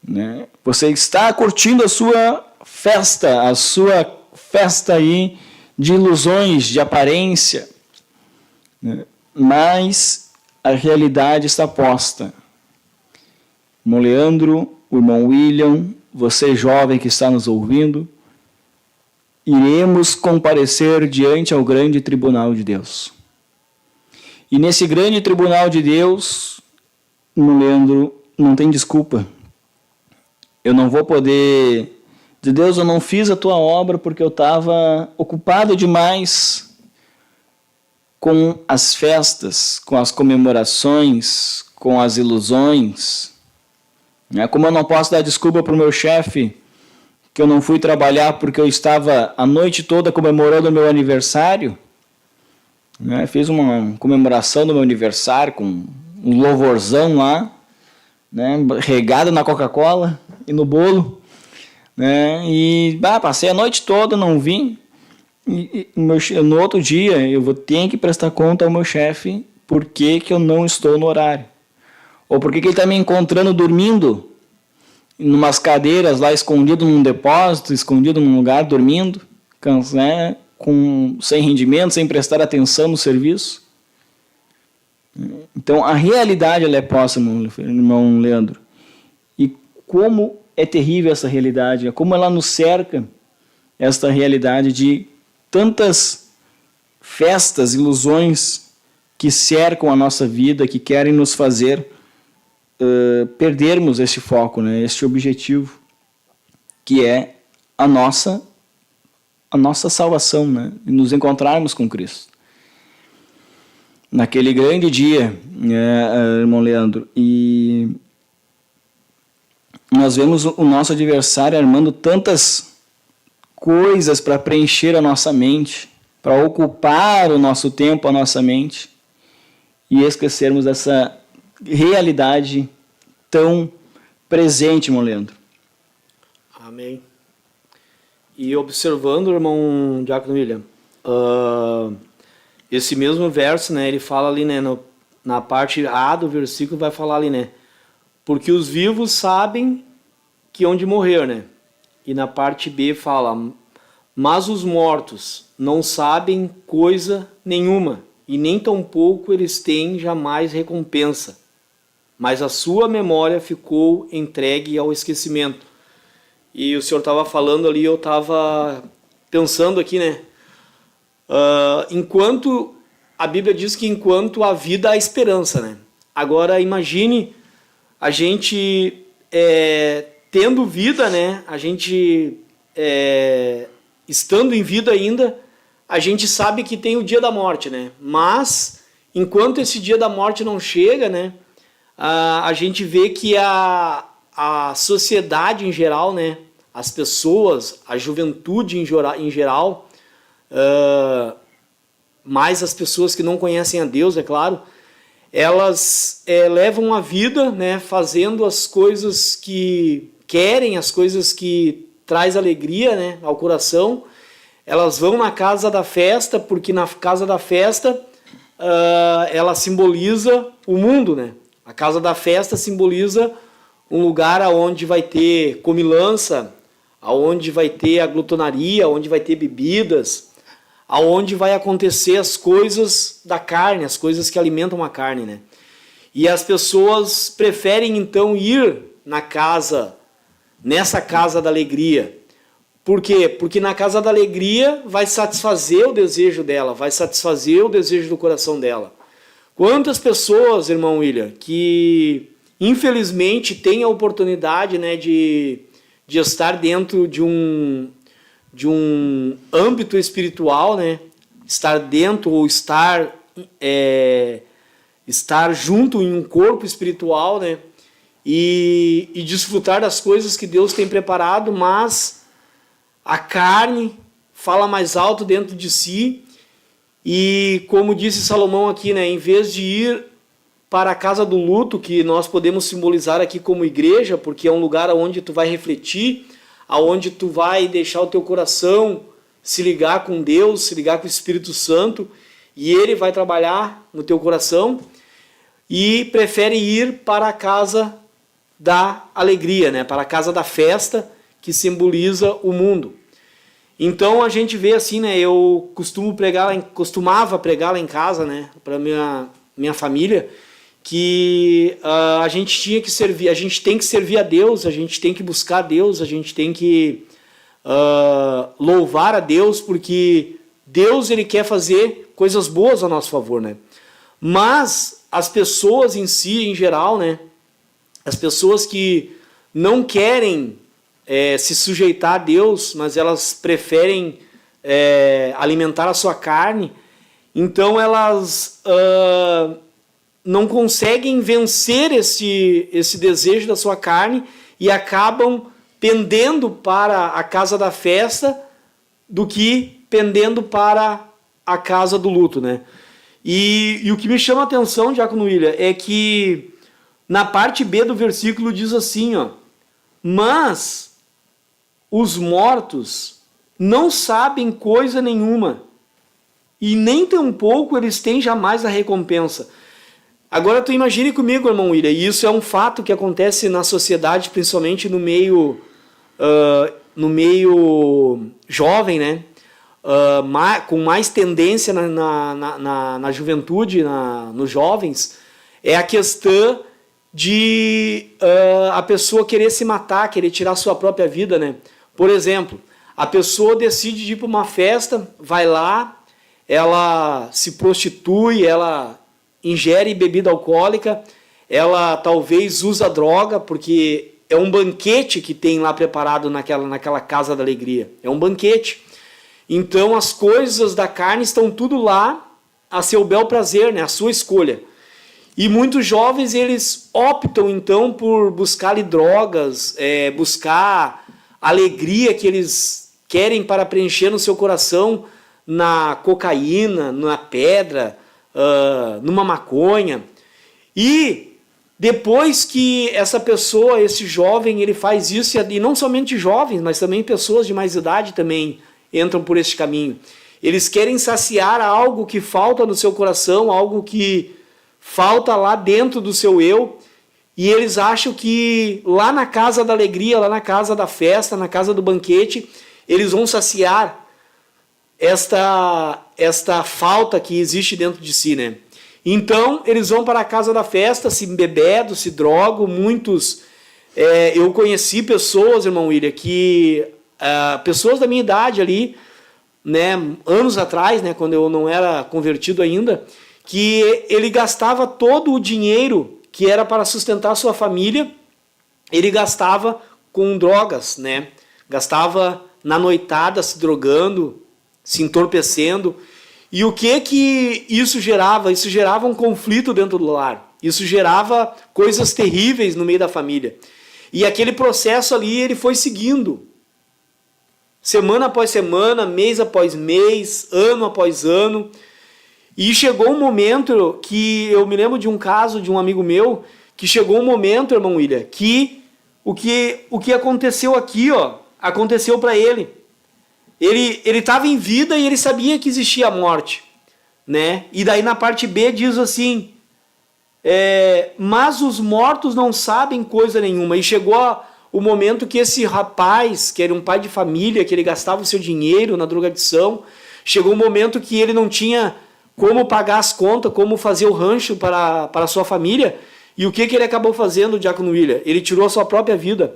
Né? Você está curtindo a sua festa aí de ilusões, de aparência, né? Mas a realidade está posta. O irmão Leandro, o irmão William, você jovem que está nos ouvindo, iremos comparecer diante ao grande tribunal de Deus. E nesse grande tribunal de Deus, irmão Leandro, não tem desculpa. Eu não vou poder dizer, Deus, eu não fiz a tua obra porque eu estava ocupado demais com as festas, com as comemorações, com as ilusões. Como eu não posso dar desculpa para o meu chefe que eu não fui trabalhar porque eu estava a noite toda comemorando o meu aniversário. Fiz uma comemoração do meu aniversário com um louvorzão lá, né, regado na Coca-Cola e no bolo. E passei a noite toda, não vim. E no outro dia eu tenho que prestar conta ao meu chefe por que eu não estou no horário. Ou por que ele está me encontrando dormindo em umas cadeiras lá, escondido num depósito, escondido num lugar, dormindo, sem rendimento, sem prestar atenção no serviço. Então, a realidade ela é posta, irmão Leandro. E como é terrível essa realidade, como ela nos cerca, esta realidade de tantas festas, ilusões que cercam a nossa vida, que querem nos fazer perdermos este foco, né, este objetivo, que é a nossa salvação, né, e nos encontrarmos com Cristo. Naquele grande dia, irmão Leandro, e nós vemos o nosso adversário armando tantas coisas para preencher a nossa mente, para ocupar o nosso tempo, a nossa mente, e esquecermos dessa realidade tão presente, irmão Leandro. Amém. E observando, irmão Diácono William, esse mesmo verso, né, ele fala ali, né, na parte A do versículo, vai falar ali, né, porque os vivos sabem que hão de morrer, né, e na parte B fala, mas os mortos não sabem coisa nenhuma, e nem tampouco eles têm jamais recompensa, mas a sua memória ficou entregue ao esquecimento. E o senhor estava falando ali, eu estava pensando aqui, né, enquanto a Bíblia diz que enquanto há vida há esperança, né? Agora imagine a gente tendo vida, né? A gente estando em vida ainda, a gente sabe que tem o dia da morte, né? Mas enquanto esse dia da morte não chega, né? A gente vê que a sociedade em geral, né? As pessoas, a juventude em geral, mais as pessoas que não conhecem a Deus, é claro, elas levam a vida, né, fazendo as coisas que querem, as coisas que traz alegria, né, ao coração. Elas vão na casa da festa, porque na casa da festa ela simboliza o mundo, né? A casa da festa simboliza um lugar onde vai ter comilança, aonde vai ter a glutonaria, onde vai ter bebidas, aonde vai acontecer as coisas da carne, as coisas que alimentam a carne, né? E as pessoas preferem então ir nessa casa da alegria. Por quê? Porque na casa da alegria vai satisfazer o desejo dela, vai satisfazer o desejo do coração dela. Quantas pessoas, irmão William, que infelizmente têm a oportunidade, né, de estar dentro de um âmbito espiritual, né? Estar dentro ou estar junto em um corpo espiritual, né? E desfrutar das coisas que Deus tem preparado, mas a carne fala mais alto dentro de si e, como disse Salomão aqui, né? Em vez de ir para a casa do luto, que nós podemos simbolizar aqui como igreja, porque é um lugar onde tu vai refletir, aonde tu vai deixar o teu coração se ligar com Deus, se ligar com o Espírito Santo, e Ele vai trabalhar no teu coração, e prefere ir para a casa da alegria, né? Para a casa da festa, que simboliza o mundo. Então a gente vê assim, né? Eu costumava pregar lá em casa, né? Para minha família, que a gente tem que servir a Deus, a gente tem que buscar a Deus, a gente tem que louvar a Deus, porque Deus ele quer fazer coisas boas a nosso favor, né? Mas as pessoas em si, em geral, né? As pessoas que não querem se sujeitar a Deus, mas elas preferem alimentar a sua carne, então elas não conseguem vencer esse desejo da sua carne e acabam pendendo para a casa da festa do que pendendo para a casa do luto, né? E o que me chama a atenção, Diácono William, é que na parte B do versículo diz assim, ó, mas os mortos não sabem coisa nenhuma e nem tampouco eles têm jamais a recompensa. Agora tu imagine comigo, irmão William, e isso é um fato que acontece na sociedade, principalmente no meio jovem, né? com mais tendência na juventude, nos jovens, é a questão de a pessoa querer se matar, querer tirar sua própria vida, né? Por exemplo, a pessoa decide ir para uma festa, vai lá, ela se prostitui, ela ingere bebida alcoólica, ela talvez usa droga, porque é um banquete que tem lá preparado naquela casa da alegria. É um banquete. Então as coisas da carne estão tudo lá a seu bel prazer, né? A sua escolha. E muitos jovens, eles optam então por buscar ali drogas, buscar alegria que eles querem para preencher no seu coração na cocaína, na pedra, numa maconha. E depois que essa pessoa, esse jovem, ele faz isso, e não somente jovens, mas também pessoas de mais idade também entram por este caminho. Eles querem saciar algo que falta no seu coração, algo que falta lá dentro do seu eu, e eles acham que lá na casa da alegria, lá na casa da festa, na casa do banquete, eles vão saciar esta falta que existe dentro de si, né? Então, eles vão para a casa da festa, se embebedam, se drogam. Muitos, eu conheci pessoas, irmão William, que pessoas da minha idade ali, né, anos atrás, né, quando eu não era convertido ainda, que ele gastava todo o dinheiro que era para sustentar sua família, ele gastava com drogas, né? Gastava na noitada, se drogando, se entorpecendo. E o que isso gerava? Isso gerava um conflito dentro do lar. Isso gerava coisas terríveis no meio da família. E aquele processo ali, ele foi seguindo. Semana após semana, mês após mês, ano após ano. E chegou um momento que eu me lembro de um caso de um amigo meu, que chegou um momento, irmão William, que o que aconteceu aqui, ó, aconteceu para ele. Ele estava em vida e ele sabia que existia a morte, né? E daí na parte B diz assim, mas os mortos não sabem coisa nenhuma. E chegou o momento que esse rapaz, que era um pai de família, que ele gastava o seu dinheiro na drogadição, chegou um momento que ele não tinha como pagar as contas, como fazer o rancho para a sua família. E o que ele acabou fazendo, Diácono William? Ele tirou a sua própria vida.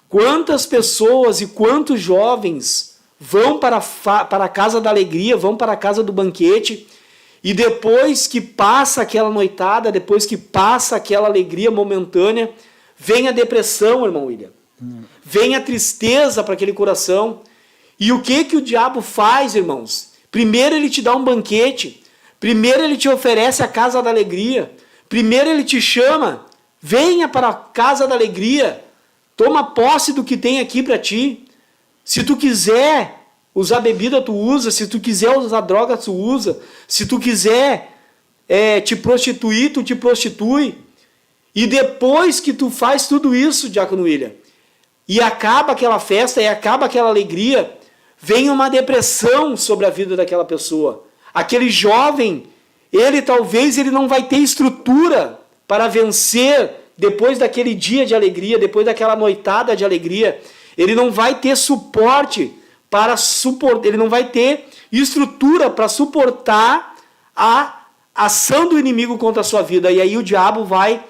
Quantas pessoas e quantos jovens vão para a casa da alegria, vão para a casa do banquete, e depois que passa aquela noitada, depois que passa aquela alegria momentânea, vem a depressão, irmão William. Vem a tristeza para aquele coração. E o que o diabo faz, irmãos? Primeiro ele te dá um banquete, primeiro ele te oferece a casa da alegria, primeiro ele te chama, venha para a casa da alegria, toma posse do que tem aqui para ti. Se tu quiser usar bebida, tu usa. Se tu quiser usar droga, tu usa. Se tu quiser te prostituir, tu te prostitui. E depois que tu faz tudo isso, Diácono William, e acaba aquela festa, e acaba aquela alegria, vem uma depressão sobre a vida daquela pessoa. Aquele jovem, talvez ele não vai ter estrutura para vencer depois daquele dia de alegria, depois daquela noitada de alegria. Ele não vai ter suporte ele não vai ter estrutura para suportar a ação do inimigo contra a sua vida. E aí o diabo vai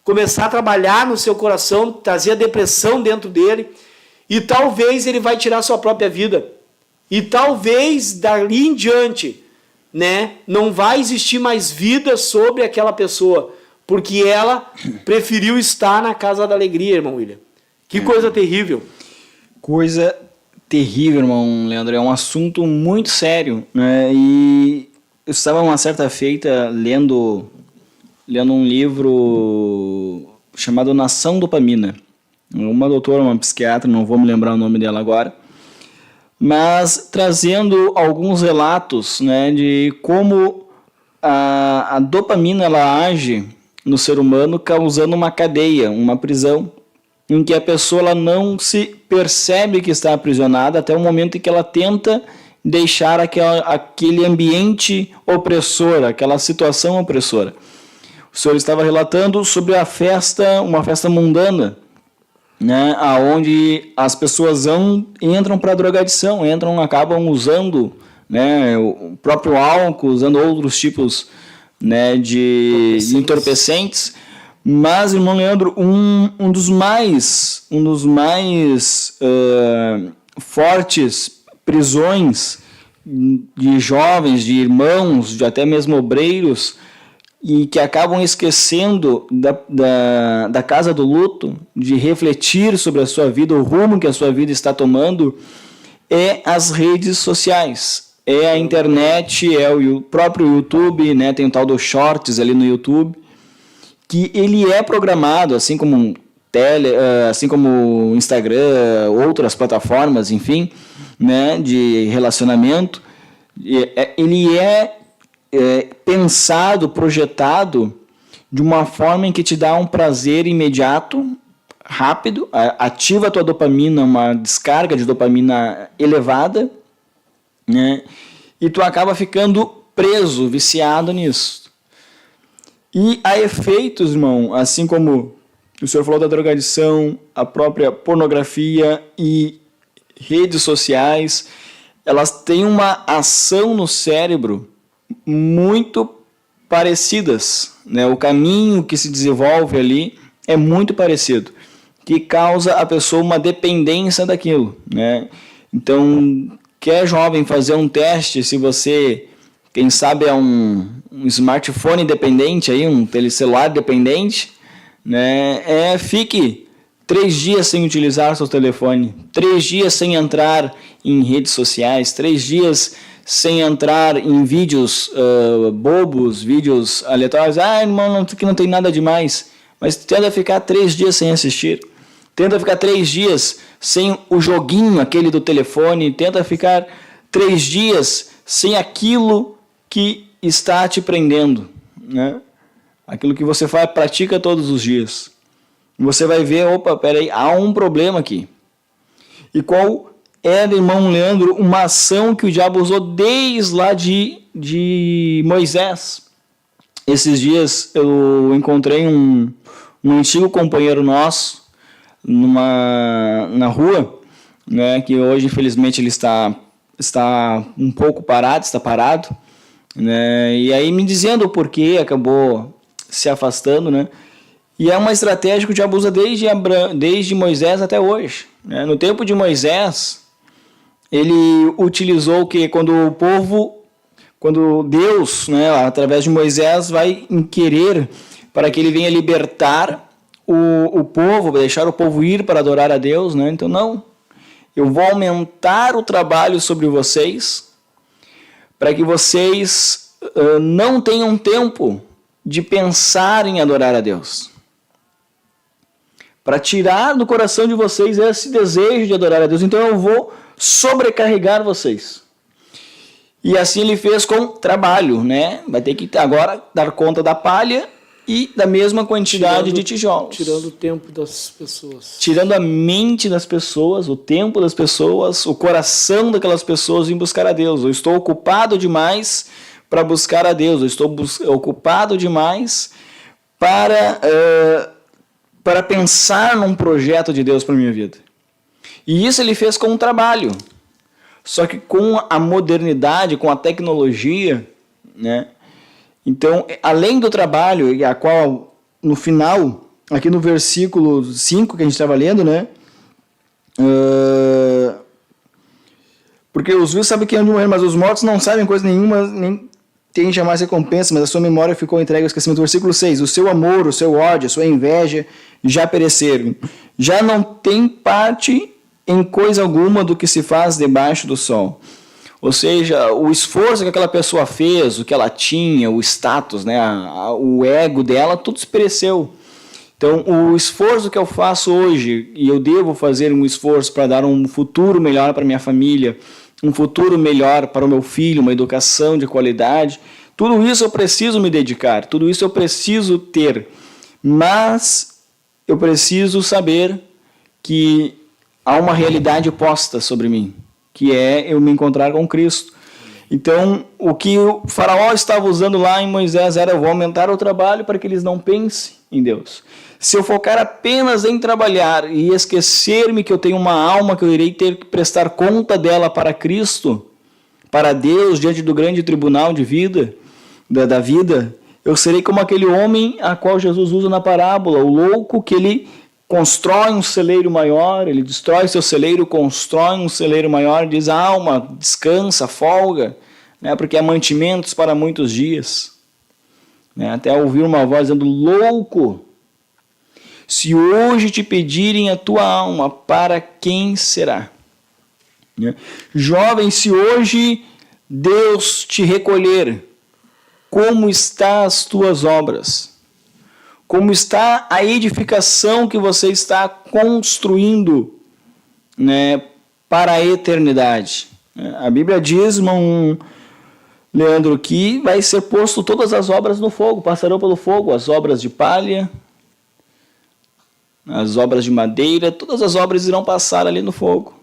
começar a trabalhar no seu coração, trazer a depressão dentro dele, e talvez ele vai tirar a sua própria vida. E talvez dali em diante, né, não vai existir mais vida sobre aquela pessoa, porque ela preferiu estar na casa da alegria, irmão William. Que coisa terrível. Coisa terrível, irmão Leandro. É um assunto muito sério, né? E eu estava uma certa feita lendo um livro chamado Nação Dopamina. Uma doutora, uma psiquiatra, não vou me lembrar o nome dela agora, mas trazendo alguns relatos, né, de como a dopamina ela age no ser humano, causando uma cadeia, uma prisão, em que a pessoa ela não se percebe que está aprisionada até o momento em que ela tenta deixar aquele ambiente opressor, aquela situação opressora. O senhor estava relatando sobre uma festa mundana, né, aonde as pessoas entram para drogadição, acabam usando, né, o próprio álcool, usando outros tipos, né, de entorpecentes. Mas, irmão Leandro, um dos mais fortes prisões de jovens, de irmãos, de até mesmo obreiros, e que acabam esquecendo da casa do luto, de refletir sobre a sua vida, o rumo que a sua vida está tomando, é as redes sociais, é a internet, é o próprio YouTube, né? Tem o tal do Shorts ali no YouTube, que ele é programado, assim como Instagram, outras plataformas, enfim, né, de relacionamento. Ele é pensado, projetado de uma forma em que te dá um prazer imediato, rápido, ativa a tua dopamina, uma descarga de dopamina elevada, né? E tu acaba ficando preso, viciado nisso. E há efeitos, irmão, assim como o senhor falou da drogadição, a própria pornografia e redes sociais, elas têm uma ação no cérebro muito parecidas, né? O caminho que se desenvolve ali é muito parecido, que causa a pessoa uma dependência daquilo, né? Então, quer jovem fazer um teste, se você, quem sabe, é um smartphone dependente, aí, um telecelular dependente, né? Fique 3 dias sem utilizar seu telefone, 3 dias sem entrar em redes sociais, 3 dias sem entrar em vídeos bobos, vídeos aleatórios. Irmão, que não tem nada demais. Mas tenta ficar 3 dias sem assistir. Tenta ficar 3 dias sem o joguinho, aquele do telefone. Tenta ficar 3 dias sem aquilo que está te prendendo, né? Aquilo que você pratica todos os dias. Você vai ver, peraí, há um problema aqui. E qual era, irmão Leandro, uma ação que o diabo usou desde lá de Moisés. Esses dias eu encontrei um antigo companheiro nosso na rua, né, que hoje, infelizmente, ele está um pouco parado, né, e aí me dizendo o porquê acabou se afastando, né? E é uma estratégia que o diabo usa desde Moisés até hoje, né? No tempo de Moisés, ele utilizou o que? Quando Deus, né, através de Moisés, vai querer para que ele venha libertar o povo, deixar o povo ir para adorar a Deus, né? Então, não, eu vou aumentar o trabalho sobre vocês para que vocês não tenham tempo de pensar em adorar a Deus. Para tirar do coração de vocês esse desejo de adorar a Deus. Então eu vou sobrecarregar vocês. E assim ele fez com trabalho, né? Vai ter que agora dar conta da palha e da mesma quantidade de tijolos. Tirando o tempo das pessoas. Tirando a mente das pessoas, o tempo das pessoas, o coração daquelas pessoas em buscar a Deus. Eu estou ocupado demais para buscar a Deus. Eu estou ocupado demais para pensar num projeto de Deus para a minha vida. E isso ele fez com o trabalho. Só que com a modernidade, com a tecnologia, né? Então, além do trabalho, e a qual, no final, aqui no versículo 5 que a gente estava lendo, né? Porque os vivos sabem que hão de morrer, mas os mortos não sabem coisa nenhuma, nem têm jamais recompensa, mas a sua memória ficou entregue ao esquecimento. Versículo 6, o seu amor, o seu ódio, a sua inveja já pereceram. Já não tem parte em coisa alguma do que se faz debaixo do sol. Ou seja, o esforço que aquela pessoa fez, o que ela tinha, o status, né, o ego dela, tudo se pereceu. Então, o esforço que eu faço hoje, e eu devo fazer um esforço para dar um futuro melhor para minha família, um futuro melhor para o meu filho, uma educação de qualidade, tudo isso eu preciso me dedicar, tudo isso eu preciso ter. Mas eu preciso saber que há uma realidade posta sobre mim, que é eu me encontrar com Cristo. Então, o que o faraó estava usando lá em Moisés era: eu vou aumentar o trabalho para que eles não pensem em Deus. Se eu focar apenas em trabalhar e esquecer-me que eu tenho uma alma que eu irei ter que prestar conta dela para Cristo, para Deus, diante do grande tribunal de vida, da vida, eu serei como aquele homem a qual Jesus usa na parábola, o louco que ele constrói um celeiro maior, ele destrói seu celeiro, constrói um celeiro maior, diz: alma, descansa, folga, né, porque há mantimentos para muitos dias. Né, até ouvir uma voz dizendo: louco, se hoje te pedirem a tua alma, para quem será? Né? Jovem, se hoje Deus te recolher, como estão as tuas obras? Como está a edificação que você está construindo, né, para a eternidade? A Bíblia diz, irmão Leandro, que vai ser posto todas as obras no fogo, passarão pelo fogo, as obras de palha, as obras de madeira, todas as obras irão passar ali no fogo.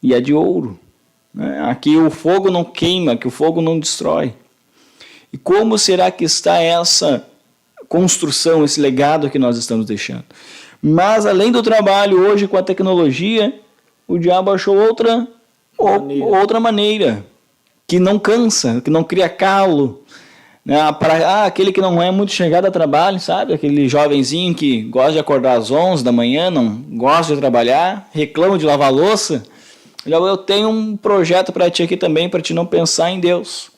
E é de ouro. Né? Aqui o fogo não queima, que o fogo não destrói. E como será que está essa construção, esse legado que nós estamos deixando? Mas, além do trabalho, hoje com a tecnologia, o diabo achou outra maneira, que não cansa, que não cria calo. Né? Para aquele que não é muito chegado a trabalho, sabe? Aquele jovenzinho que gosta de acordar às 11 da manhã, não gosta de trabalhar, reclama de lavar louça. Eu tenho um projeto para ti aqui também, para te não pensar em Deus.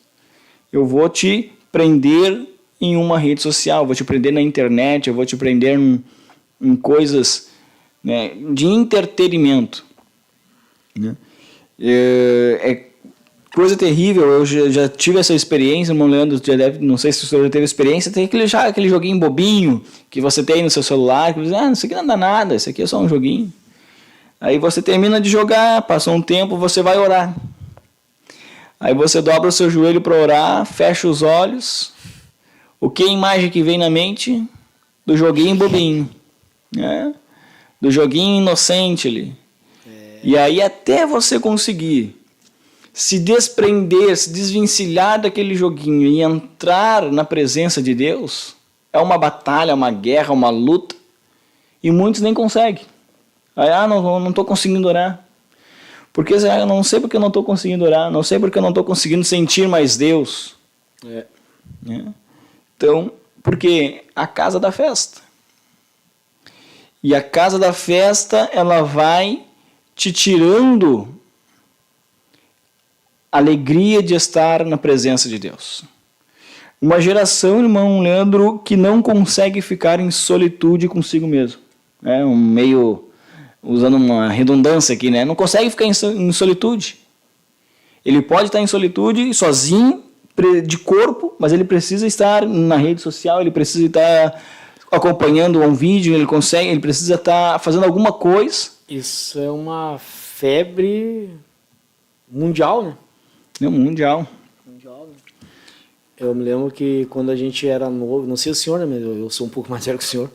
Eu vou te prender em uma rede social, vou te prender na internet, eu vou te prender em coisas, né, de entretenimento. Né? É coisa terrível. Eu já tive essa experiência, irmão Leandro, não sei se o senhor já teve experiência, tem aquele joguinho bobinho que você tem no seu celular, que você diz: isso aqui não dá nada, isso aqui é só um joguinho. Aí você termina de jogar, passou um tempo, você vai orar. Aí você dobra o seu joelho para orar, fecha os olhos. O que é a imagem que vem na mente? Do joguinho bobinho. Né? Do joguinho inocente ali. E aí até você conseguir se desprender, se desvencilhar daquele joguinho e entrar na presença de Deus, é uma batalha, uma guerra, uma luta. E muitos nem conseguem. Aí, não estou conseguindo orar. Porque eu não sei porque eu não estou conseguindo orar, não sei porque eu não estou conseguindo sentir mais Deus. Né? Então, porque a casa da festa. E a casa da festa, ela vai te tirando a alegria de estar na presença de Deus. Uma geração, irmão Leandro, que não consegue ficar em solitude consigo mesmo. Meio usando uma redundância aqui, né? Não consegue ficar em solitude. Ele pode estar em solitude, sozinho, de corpo, mas ele precisa estar na rede social, ele precisa estar acompanhando um vídeo, ele precisa estar fazendo alguma coisa. Isso é uma febre mundial, né? Mundial. Eu me lembro que quando a gente era novo, não sei o senhor, né? Eu sou um pouco mais velho que o senhor,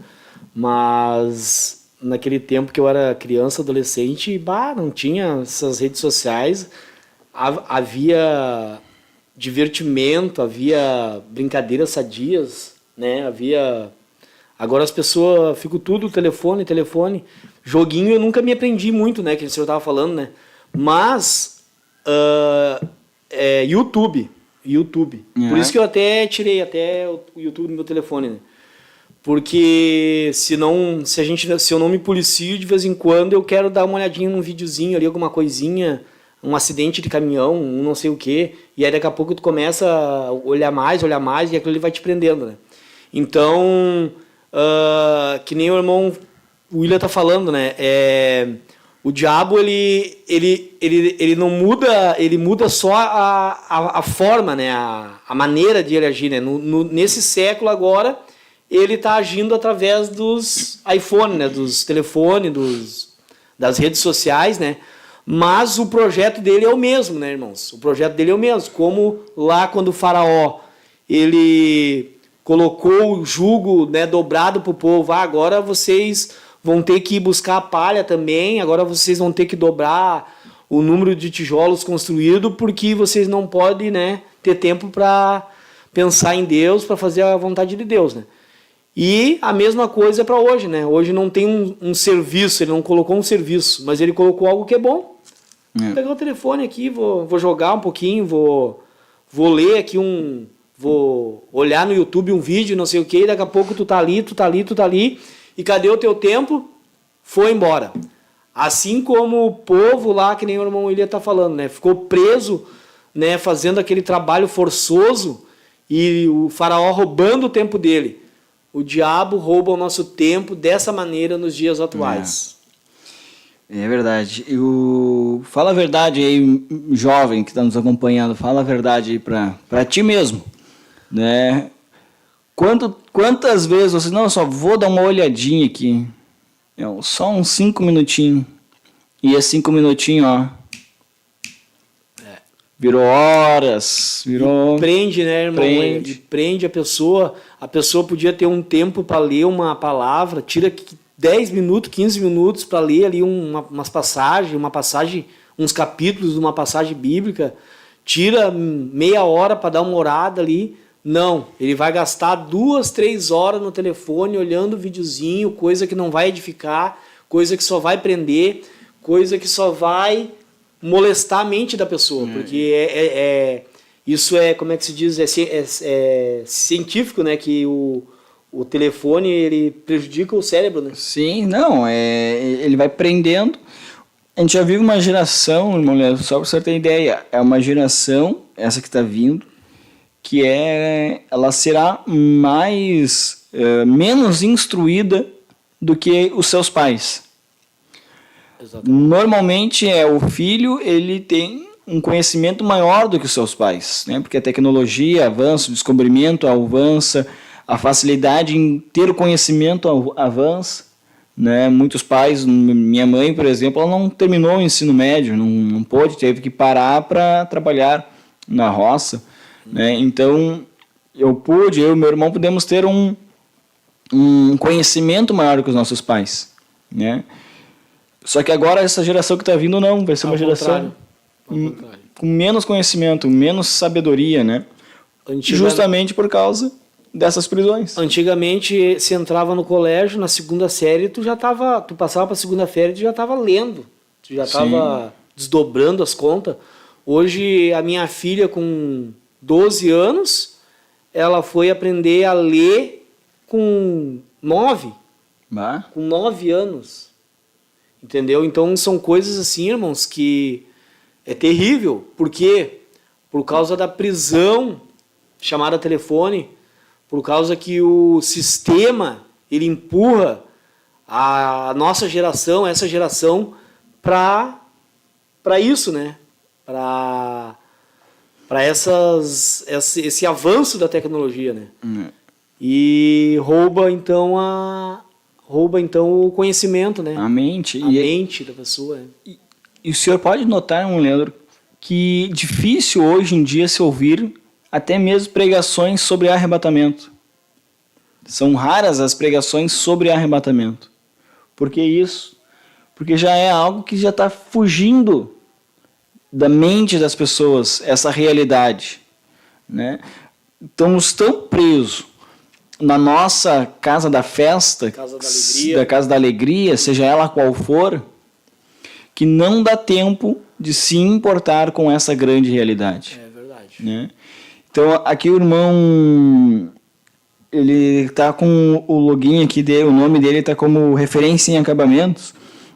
mas naquele tempo que eu era criança, adolescente, não tinha essas redes sociais, havia divertimento, havia brincadeiras sadias, né? Agora as pessoas ficam tudo telefone, joguinho eu nunca me aprendi muito, né? Que o senhor estava falando, né? Mas YouTube. Por isso que eu até tirei o YouTube do meu telefone, né? Porque se eu não me policio, de vez em quando eu quero dar uma olhadinha num videozinho ali, alguma coisinha, um acidente de caminhão, um não sei o quê, e aí daqui a pouco tu começa a olhar mais, e aquilo ali vai te prendendo, né? Então, que nem o irmão William tá falando, né? O diabo, ele não muda, ele muda só a forma, né? A maneira de ele agir, né? Nesse século agora, ele está agindo através dos iPhone, né? Dos telefones, das redes sociais, né? Mas o projeto dele é o mesmo, né, irmãos? O projeto dele é o mesmo. Como lá quando o faraó, ele colocou o jugo, né, dobrado para o povo. Agora vocês vão ter que buscar a palha também, agora vocês vão ter que dobrar o número de tijolos construído, porque vocês não podem, né, ter tempo para pensar em Deus, para fazer a vontade de Deus, né? E a mesma coisa para hoje, né? Hoje não tem um serviço, ele não colocou um serviço, mas ele colocou algo que é bom. Vou pegar o telefone aqui, vou jogar um pouquinho, vou ler aqui vou olhar no YouTube um vídeo, não sei o que, e daqui a pouco tu tá ali, e cadê o teu tempo? Foi embora. Assim como o povo lá, que nem o irmão William tá falando, né? Ficou preso, né? Fazendo aquele trabalho forçoso e o faraó roubando o tempo dele. O diabo rouba o nosso tempo dessa maneira nos dias atuais. É verdade. Fala a verdade aí, jovem que está nos acompanhando, fala a verdade aí para ti mesmo, né? Quantas vezes você, não, só vou dar uma olhadinha aqui, só uns 5 minutinhos, e é 5 minutinhos, ó, virou horas, virou... Prende, né, irmão? Prende a pessoa podia ter um tempo para ler uma palavra, tira 10 minutos, 15 minutos para ler ali uma passagem, uns capítulos de uma passagem bíblica, tira meia hora para dar uma orada ali. Não, ele vai gastar 2, 3 horas no telefone olhando o videozinho, coisa que não vai edificar, coisa que só vai prender, coisa que só vai molestar a mente da pessoa, porque isso é, como é que se diz, é científico, né, que o telefone, ele prejudica o cérebro, né? Sim, não, ele vai prendendo. A gente já vive uma geração, irmão, só para você ter ideia, é uma geração, essa que está vindo, que ela será menos instruída do que os seus pais. Exatamente. Normalmente o filho, ele tem um conhecimento maior do que os seus pais, né? Porque a tecnologia avança, o descobrimento avança, a facilidade em ter o conhecimento avança, né? Muitos pais, minha mãe, por exemplo, ela não terminou o ensino médio, não pôde, teve que parar para trabalhar na roça, né? Então, eu e meu irmão pudemos ter um conhecimento maior que os nossos pais, né? Só que agora essa geração que está vindo não, vai ser uma geração com menos conhecimento, menos sabedoria, né? Justamente por causa dessas prisões. Antigamente, se entrava no colégio, na segunda série, tu passava para a segunda série, tu já estava lendo, tu já estava desdobrando as contas. Hoje, a minha filha, com 12 anos, ela foi aprender a ler com 9. Com 9 anos. Entendeu? Então, são coisas assim, irmãos, que é terrível. Por quê? Por causa da prisão chamada telefone, por causa que o sistema, ele empurra a nossa geração, essa geração, para isso, né? Para esse avanço da tecnologia, né? E rouba então o conhecimento, né? A mente. A mente da pessoa. E o senhor pode notar, Leandro, que difícil hoje em dia se ouvir até mesmo pregações sobre arrebatamento. São raras as pregações sobre arrebatamento. Por que isso? Porque já é algo que já está fugindo da mente das pessoas, essa realidade, né? Estamos tão presos na nossa casa da festa, casa da alegria, seja ela qual for, que não dá tempo de se importar com essa grande realidade. É verdade. Né? Então, aqui o irmão, ele está com o login aqui dele, o nome dele está como referência em acabamentos,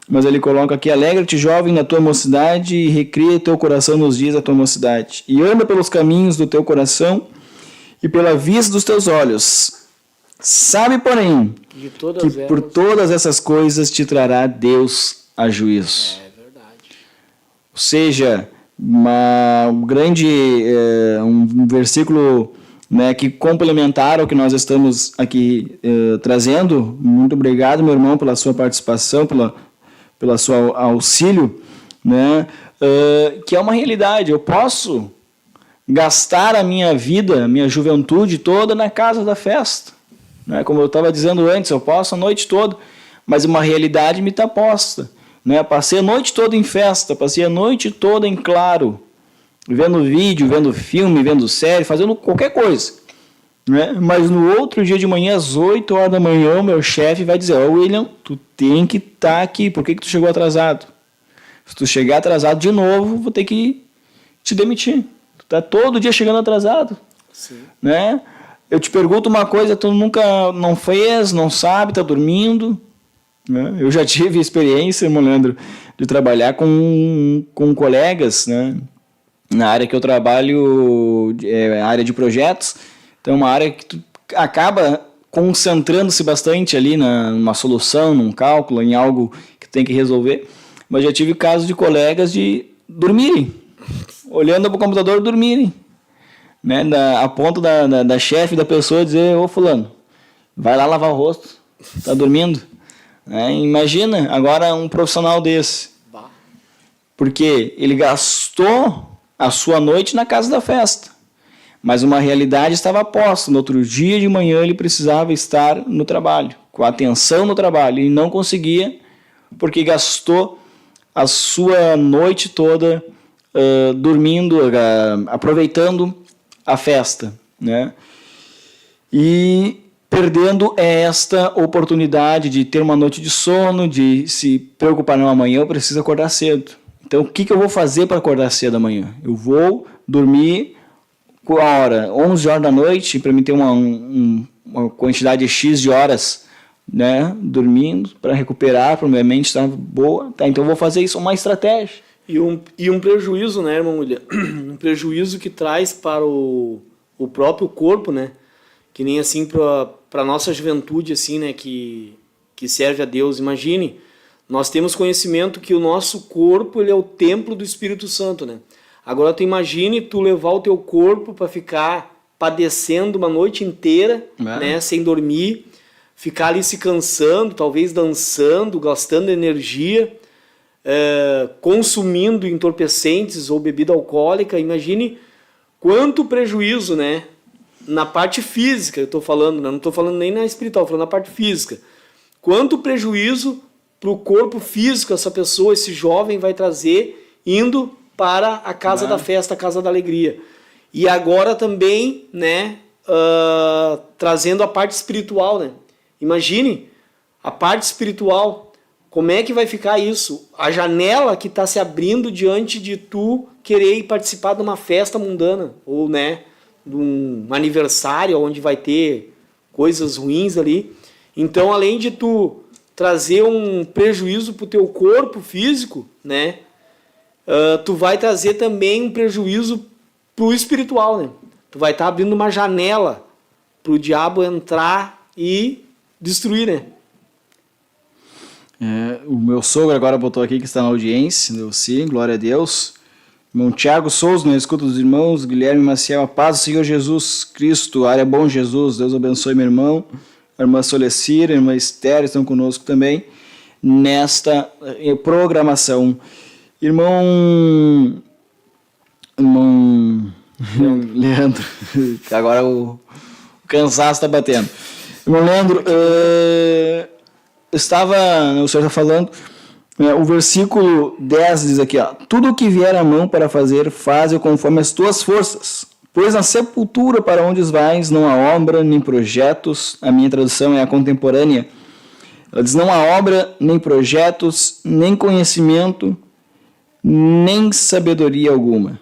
mas ele coloca aqui: alegra-te, jovem, na tua mocidade, e recria teu coração nos dias da tua mocidade, e anda pelos caminhos do teu coração e pela vista dos teus olhos. Sabe, porém, que por todas essas coisas te trará Deus a juízo. É verdade. Ou seja, um versículo, né, que complementar ao que nós estamos aqui trazendo. Muito obrigado, meu irmão, pela sua participação, pela sua auxílio, né, que é uma realidade. Eu posso gastar a minha vida, a minha juventude toda na casa da festa. Né? Como eu estava dizendo antes, eu posso a noite toda, mas uma realidade me está posta. né? Passei a noite toda em festa, passei a noite toda em claro, vendo vídeo, vendo filme, vendo série, fazendo qualquer coisa, né? Mas no outro dia de manhã, às 8 horas da manhã, o meu chefe vai dizer: ó, William, tu tem que estar aqui, por que tu chegou atrasado? Se tu chegar atrasado de novo, vou ter que te demitir. Tu tá todo dia chegando atrasado. Sim. Né? Eu te pergunto uma coisa, tu nunca não fez, não sabe, tá dormindo. Né? Eu já tive experiência, irmão Leandro, de trabalhar com colegas, né? Na área que eu trabalho, a área de projetos. Então, é uma área que tu acaba concentrando-se bastante ali numa solução, num cálculo, em algo que tem que resolver. Mas já tive casos de colegas de dormirem, olhando para o computador, dormirem. Né? A ponto da chefe da pessoa dizer: ô fulano, vai lá lavar o rosto, tá dormindo. Imagina agora um profissional desse. Porque ele gastou a sua noite na casa da festa. Mas uma realidade estava posta. No outro dia de manhã ele precisava estar no trabalho, com atenção no trabalho, e não conseguia porque gastou a sua noite toda dormindo, aproveitando a festa, né? E perdendo esta oportunidade de ter uma noite de sono, de se preocupar no amanhã. Eu preciso acordar cedo. Então, o que eu vou fazer para acordar cedo amanhã? Eu vou dormir a hora 11 horas da noite, para mim ter uma quantidade X de horas, né, dormindo, para recuperar, para minha mente estar boa. Tá, então eu vou fazer isso, uma estratégia. E um prejuízo, né, irmão William? Um prejuízo que traz para o próprio corpo, né? Que nem assim para a nossa juventude, assim, né, que serve a Deus. Imagine, nós temos conhecimento que o nosso corpo, ele é o templo do Espírito Santo, né? Agora tu imagine tu levar o teu corpo para ficar padecendo uma noite inteira, né, sem dormir, ficar ali se cansando, talvez dançando, gastando energia, consumindo entorpecentes ou bebida alcoólica. Imagine quanto prejuízo, né? Na parte física, eu estou falando, né? Não estou falando nem na espiritual, estou falando na parte física. Quanto prejuízo para o corpo físico essa pessoa, esse jovem vai trazer indo para a casa da festa, a casa da alegria. E agora também, né, trazendo a parte espiritual, né? Imagine a parte espiritual, como é que vai ficar isso? A janela que está se abrindo diante de tu querer ir participar de uma festa mundana, ou, né, de um aniversário onde vai ter coisas ruins ali. Então, além de tu trazer um prejuízo para o teu corpo físico, né, tu vai trazer também um prejuízo para o espiritual, né? Tu vai estar abrindo uma janela para o diabo entrar e destruir, né? O meu sogro agora botou aqui que está na audiência, deu sim, glória a Deus. Irmão Tiago Souza, na escuta dos irmãos, Guilherme Maciel, a paz do Senhor Jesus Cristo, área bom Jesus, Deus abençoe meu irmão, a irmã Solecira, a irmã Esther estão conosco também nesta programação. Irmão Leandro, agora o cansaço está batendo. Irmão Leandro, o senhor está falando, o versículo 10 diz aqui, ó, tudo o que vier à mão para fazer, faze conforme as tuas forças, pois na sepultura para onde vais não há obra nem projetos. A minha tradução é a contemporânea. Ela diz, não há obra, nem projetos, nem conhecimento, nem sabedoria alguma.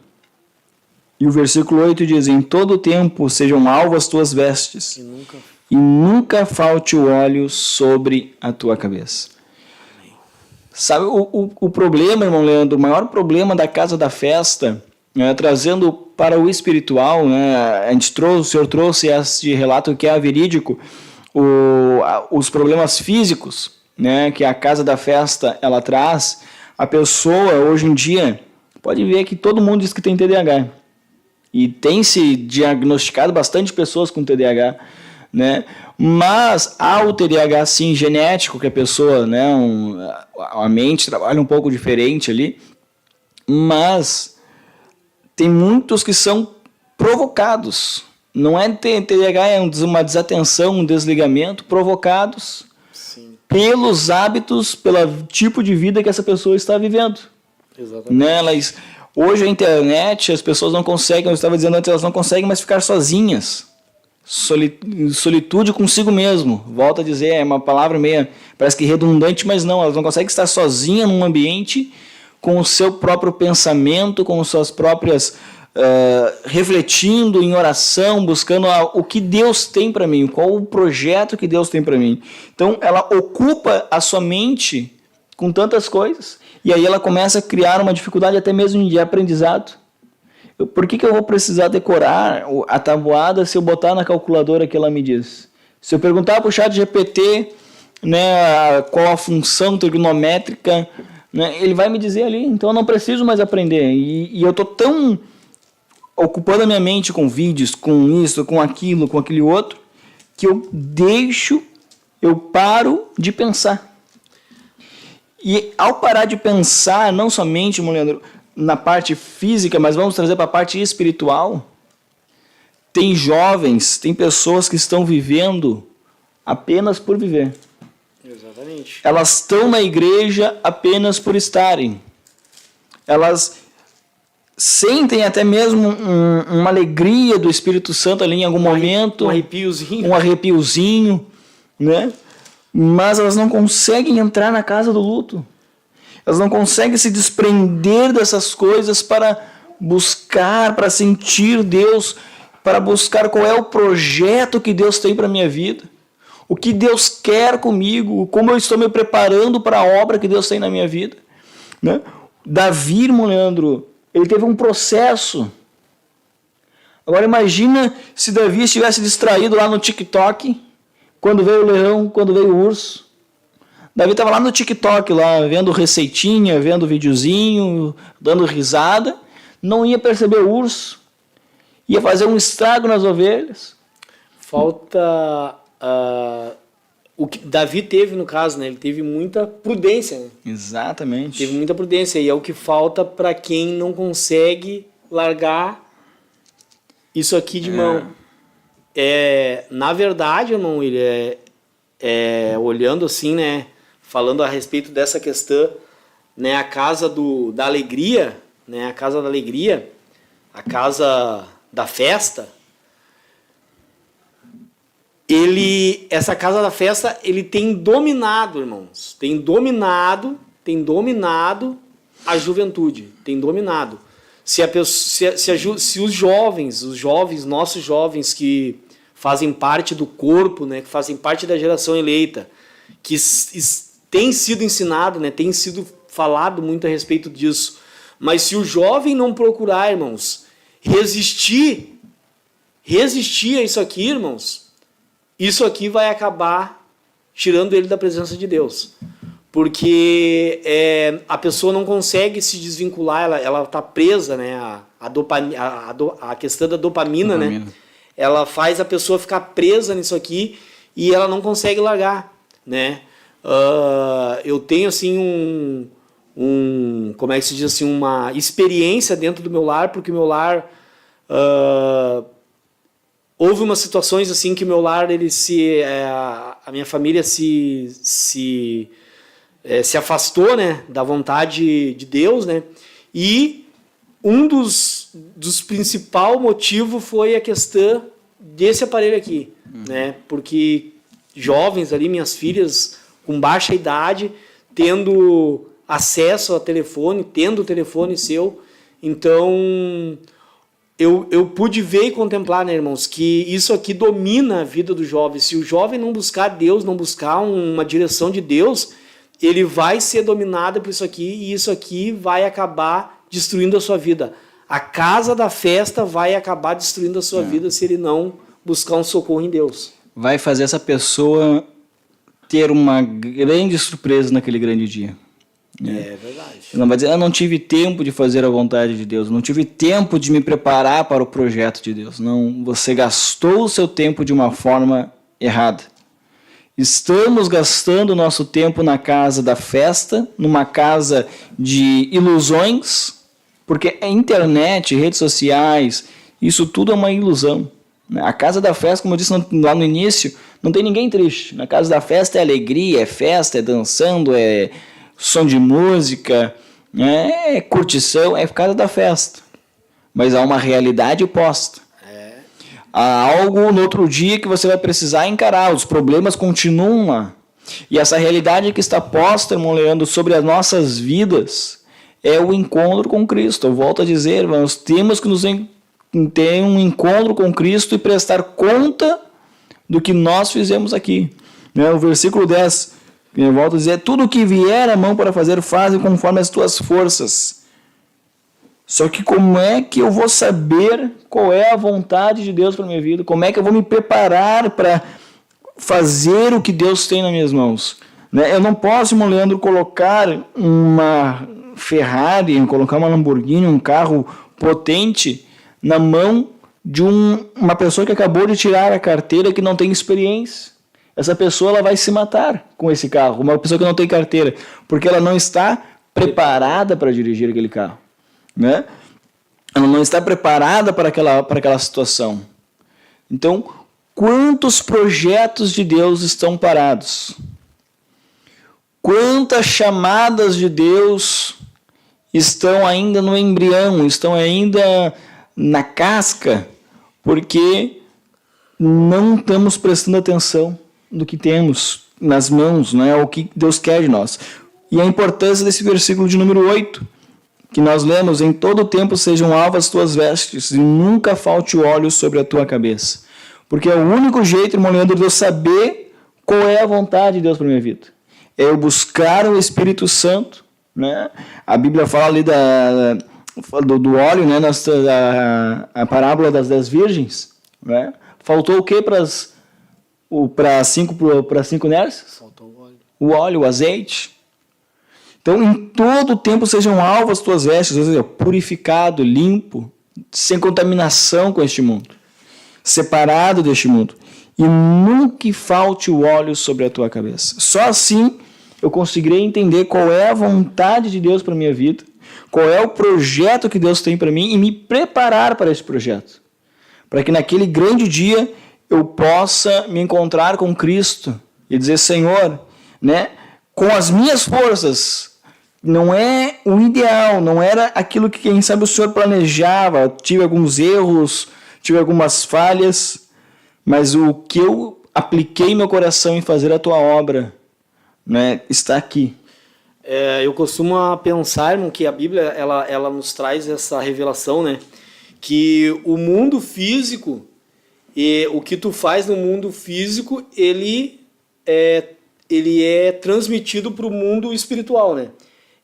E o versículo 8 diz, em todo tempo sejam alvas as tuas vestes, e nunca falte o óleo sobre a tua cabeça. Sabe, o problema, irmão Leandro, o maior problema da casa da festa, trazendo para o espiritual, né, o senhor trouxe esse relato que é verídico, os problemas físicos, né, que a casa da festa ela traz. A pessoa, hoje em dia, pode ver que todo mundo diz que tem TDAH. E tem se diagnosticado bastante pessoas com TDAH, né? Mas há o TDAH, sim, genético, que a pessoa, né, a mente trabalha um pouco diferente ali, mas tem muitos que são provocados. Não é TDAH, é uma desatenção, um desligamento, provocados pelos hábitos, pelo tipo de vida que essa pessoa está vivendo. Exatamente. Né? Hoje a internet, as pessoas não conseguem, eu estava dizendo antes, elas não conseguem mais ficar sozinhas. Solitude consigo mesmo. Volto a dizer, é uma palavra meio, parece que redundante, mas não, elas não conseguem estar sozinhas num ambiente com o seu próprio pensamento, com suas próprias... refletindo em oração, buscando o que Deus tem para mim, qual o projeto que Deus tem para mim. Então ela ocupa a sua mente com tantas coisas, e aí ela começa a criar uma dificuldade até mesmo de aprendizado. Por que eu vou precisar decorar a tabuada se eu botar na calculadora que ela me diz? Se eu perguntar para o chat GPT, né, qual a função trigonométrica, né, ele vai me dizer ali, então eu não preciso mais aprender. E eu estou tão ocupando a minha mente com vídeos, com isso, com aquilo, com aquele outro, que eu paro de pensar. E ao parar de pensar, não somente, Leandro, na parte física, mas vamos trazer para a parte espiritual, tem jovens, tem pessoas que estão vivendo apenas por viver. Exatamente. Elas estão na igreja apenas por estarem. Elas sentem até mesmo uma alegria do Espírito Santo ali em algum momento. Um arrepiozinho. Um arrepiozinho, né? Mas elas não conseguem entrar na casa do luto. Elas não conseguem se desprender dessas coisas para buscar, para sentir Deus, para buscar qual é o projeto que Deus tem para a minha vida. O que Deus quer comigo, como eu estou me preparando para a obra que Deus tem na minha vida. Né? Davi, irmão Leandro, ele teve um processo. Agora imagina se Davi estivesse distraído lá no TikTok, quando veio o leão, quando veio o urso. Davi estava lá no TikTok, lá, vendo receitinha, vendo videozinho, dando risada. Não ia perceber o urso. Ia fazer um estrago nas ovelhas. Falta... o que Davi teve, no caso, né? Ele teve muita prudência. Né? Exatamente. Teve muita prudência. E é o que falta para quem não consegue largar isso aqui de mão. Na verdade, irmão, ele olhando assim, né? Falando a respeito dessa questão, né? A casa da alegria, né? A casa da alegria, a casa da festa. Essa casa da festa, ele tem dominado, irmãos. Tem dominado a juventude. Tem dominado. Se os jovens, nossos jovens que fazem parte do corpo, né, que fazem parte da geração eleita, que tem sido ensinado, né, tem sido falado muito a respeito disso, mas se o jovem não procurar, irmãos, resistir a isso aqui, irmãos, isso aqui vai acabar tirando ele da presença de Deus. Porque a pessoa não consegue se desvincular, ela está presa, né? A questão da dopamina, né? Ela faz a pessoa ficar presa nisso aqui e ela não consegue largar, né? Eu tenho assim como é que se diz assim, uma experiência dentro do meu lar, porque o meu lar houve umas situações assim que o meu lar, a minha família se afastou, né, da vontade de Deus, né? E um dos principais motivos foi a questão desse aparelho aqui, né? Porque jovens ali, minhas filhas com baixa idade, tendo acesso a telefone, tendo o telefone seu, então eu pude ver e contemplar, né, irmãos, que isso aqui domina a vida do jovem. Se o jovem não buscar Deus, não buscar uma direção de Deus, ele vai ser dominado por isso aqui, e isso aqui vai acabar destruindo a sua vida. A casa da festa vai acabar destruindo a sua vida se ele não buscar um socorro em Deus. Vai fazer essa pessoa ter uma grande surpresa naquele grande dia. É verdade. Não vai dizer, eu não tive tempo de fazer a vontade de Deus, não tive tempo de me preparar para o projeto de Deus. Não, você gastou o seu tempo de uma forma errada. Estamos gastando nosso tempo na casa da festa, numa casa de ilusões, porque a internet, redes sociais, isso tudo é uma ilusão. A casa da festa, como eu disse lá no início, não tem ninguém triste. Na casa da festa é alegria, é festa, é dançando, é som de música, né? É curtição, é casa da festa. Mas há uma realidade posta. Há algo no outro dia que você vai precisar encarar, os problemas continuam lá. E essa realidade que está posta, irmão Leandro, sobre as nossas vidas, é o encontro com Cristo. Eu volto a dizer, nós temos que ter um encontro com Cristo e prestar conta do que nós fizemos aqui. O versículo 10, eu volto a dizer, tudo o que vier a mão para fazer, faze conforme as tuas forças. Só que como é que eu vou saber qual é a vontade de Deus para a minha vida? Como é que eu vou me preparar para fazer o que Deus tem nas minhas mãos? Eu não posso, irmão Leandro, colocar uma Ferrari, colocar uma Lamborghini, um carro potente na mão de uma pessoa que acabou de tirar a carteira, que não tem experiência. Essa pessoa ela vai se matar com esse carro, uma pessoa que não tem carteira, porque ela não está preparada para dirigir aquele carro. Né? Ela não está preparada para aquela situação. Então, quantos projetos de Deus estão parados? Quantas chamadas de Deus estão ainda no embrião, estão ainda na casca, porque não estamos prestando atenção no que temos nas mãos, né? O que Deus quer de nós. E a importância desse versículo de número 8, que nós lemos, em todo tempo sejam alvas as tuas vestes, e nunca falte óleo sobre a tua cabeça. Porque é o único jeito, irmão Leandro, de eu saber qual é a vontade de Deus para a minha vida. É eu buscar o Espírito Santo, né? A Bíblia fala ali do óleo, né? A parábola das 10 virgens, né? Faltou o que para cinco nécias? Faltou o óleo. O óleo, o azeite. Então, em todo tempo sejam alvas as tuas vestes, ou seja, purificado, limpo, sem contaminação com este mundo, separado deste mundo. E nunca falte o óleo sobre a tua cabeça. Só assim eu conseguirei entender qual é a vontade de Deus para a minha vida, qual é o projeto que Deus tem para mim e me preparar para esse projeto. Para que naquele grande dia eu possa me encontrar com Cristo e dizer, Senhor, né, com as minhas forças, não é o ideal, não era aquilo que, quem sabe, o Senhor planejava. Tive alguns erros, tive algumas falhas, mas o que eu apliquei meu coração em fazer a tua obra, né, está aqui. Eu costumo pensar, irmão, que a Bíblia ela nos traz essa revelação, né, que o mundo físico e o que tu faz no mundo físico, ele é transmitido para o mundo espiritual, né?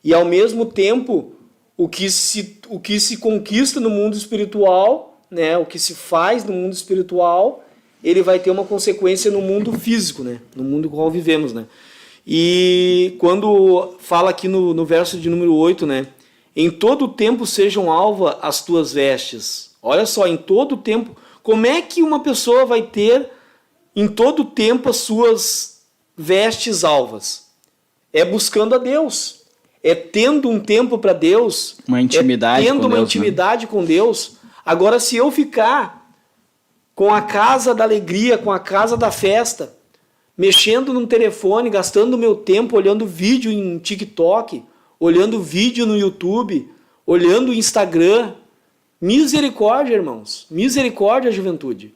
E ao mesmo tempo, o que se conquista no mundo espiritual, né, o que se faz no mundo espiritual, ele vai ter uma consequência no mundo físico, né, no mundo com qual vivemos, né? E quando fala aqui no verso de número 8, né, em todo tempo sejam alva as tuas vestes. Olha só, em todo tempo, como é que uma pessoa vai ter em todo tempo as suas vestes alvas? É buscando a Deus, é tendo um tempo para Deus, uma intimidade, tendo uma intimidade com Deus. Agora, se eu ficar com a casa da alegria, com a casa da festa, mexendo no telefone, gastando meu tempo olhando vídeo em TikTok, olhando vídeo no YouTube, olhando o Instagram, misericórdia, irmãos, misericórdia, juventude.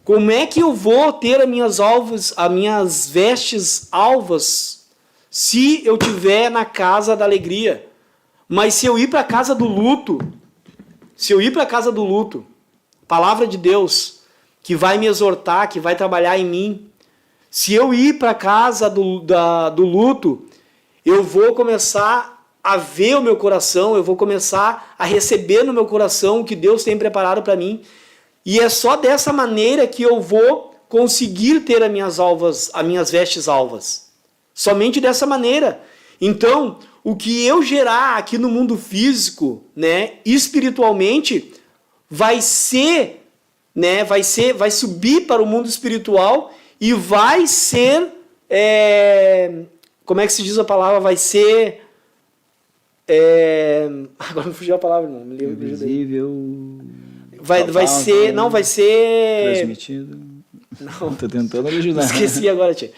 Como é que eu vou ter as minhas vestes alvas se eu estiver na casa da alegria? Mas se eu ir para a casa do luto, palavra de Deus, que vai me exortar, que vai trabalhar em mim, se eu ir para a casa do luto, eu vou começar a ver o meu coração, eu vou começar a receber no meu coração o que Deus tem preparado para mim. E é só dessa maneira que eu vou conseguir ter as minhas vestes alvas. Somente dessa maneira. Então, o que eu gerar aqui no mundo físico, né, espiritualmente, vai subir para o mundo espiritual e vai ser, como é que se diz a palavra? Vai ser, agora me fugiu a palavra, não, me lembro. Visível. Vai ser transmitido. Não, Tô tentando ajudar. esqueci agora, tia.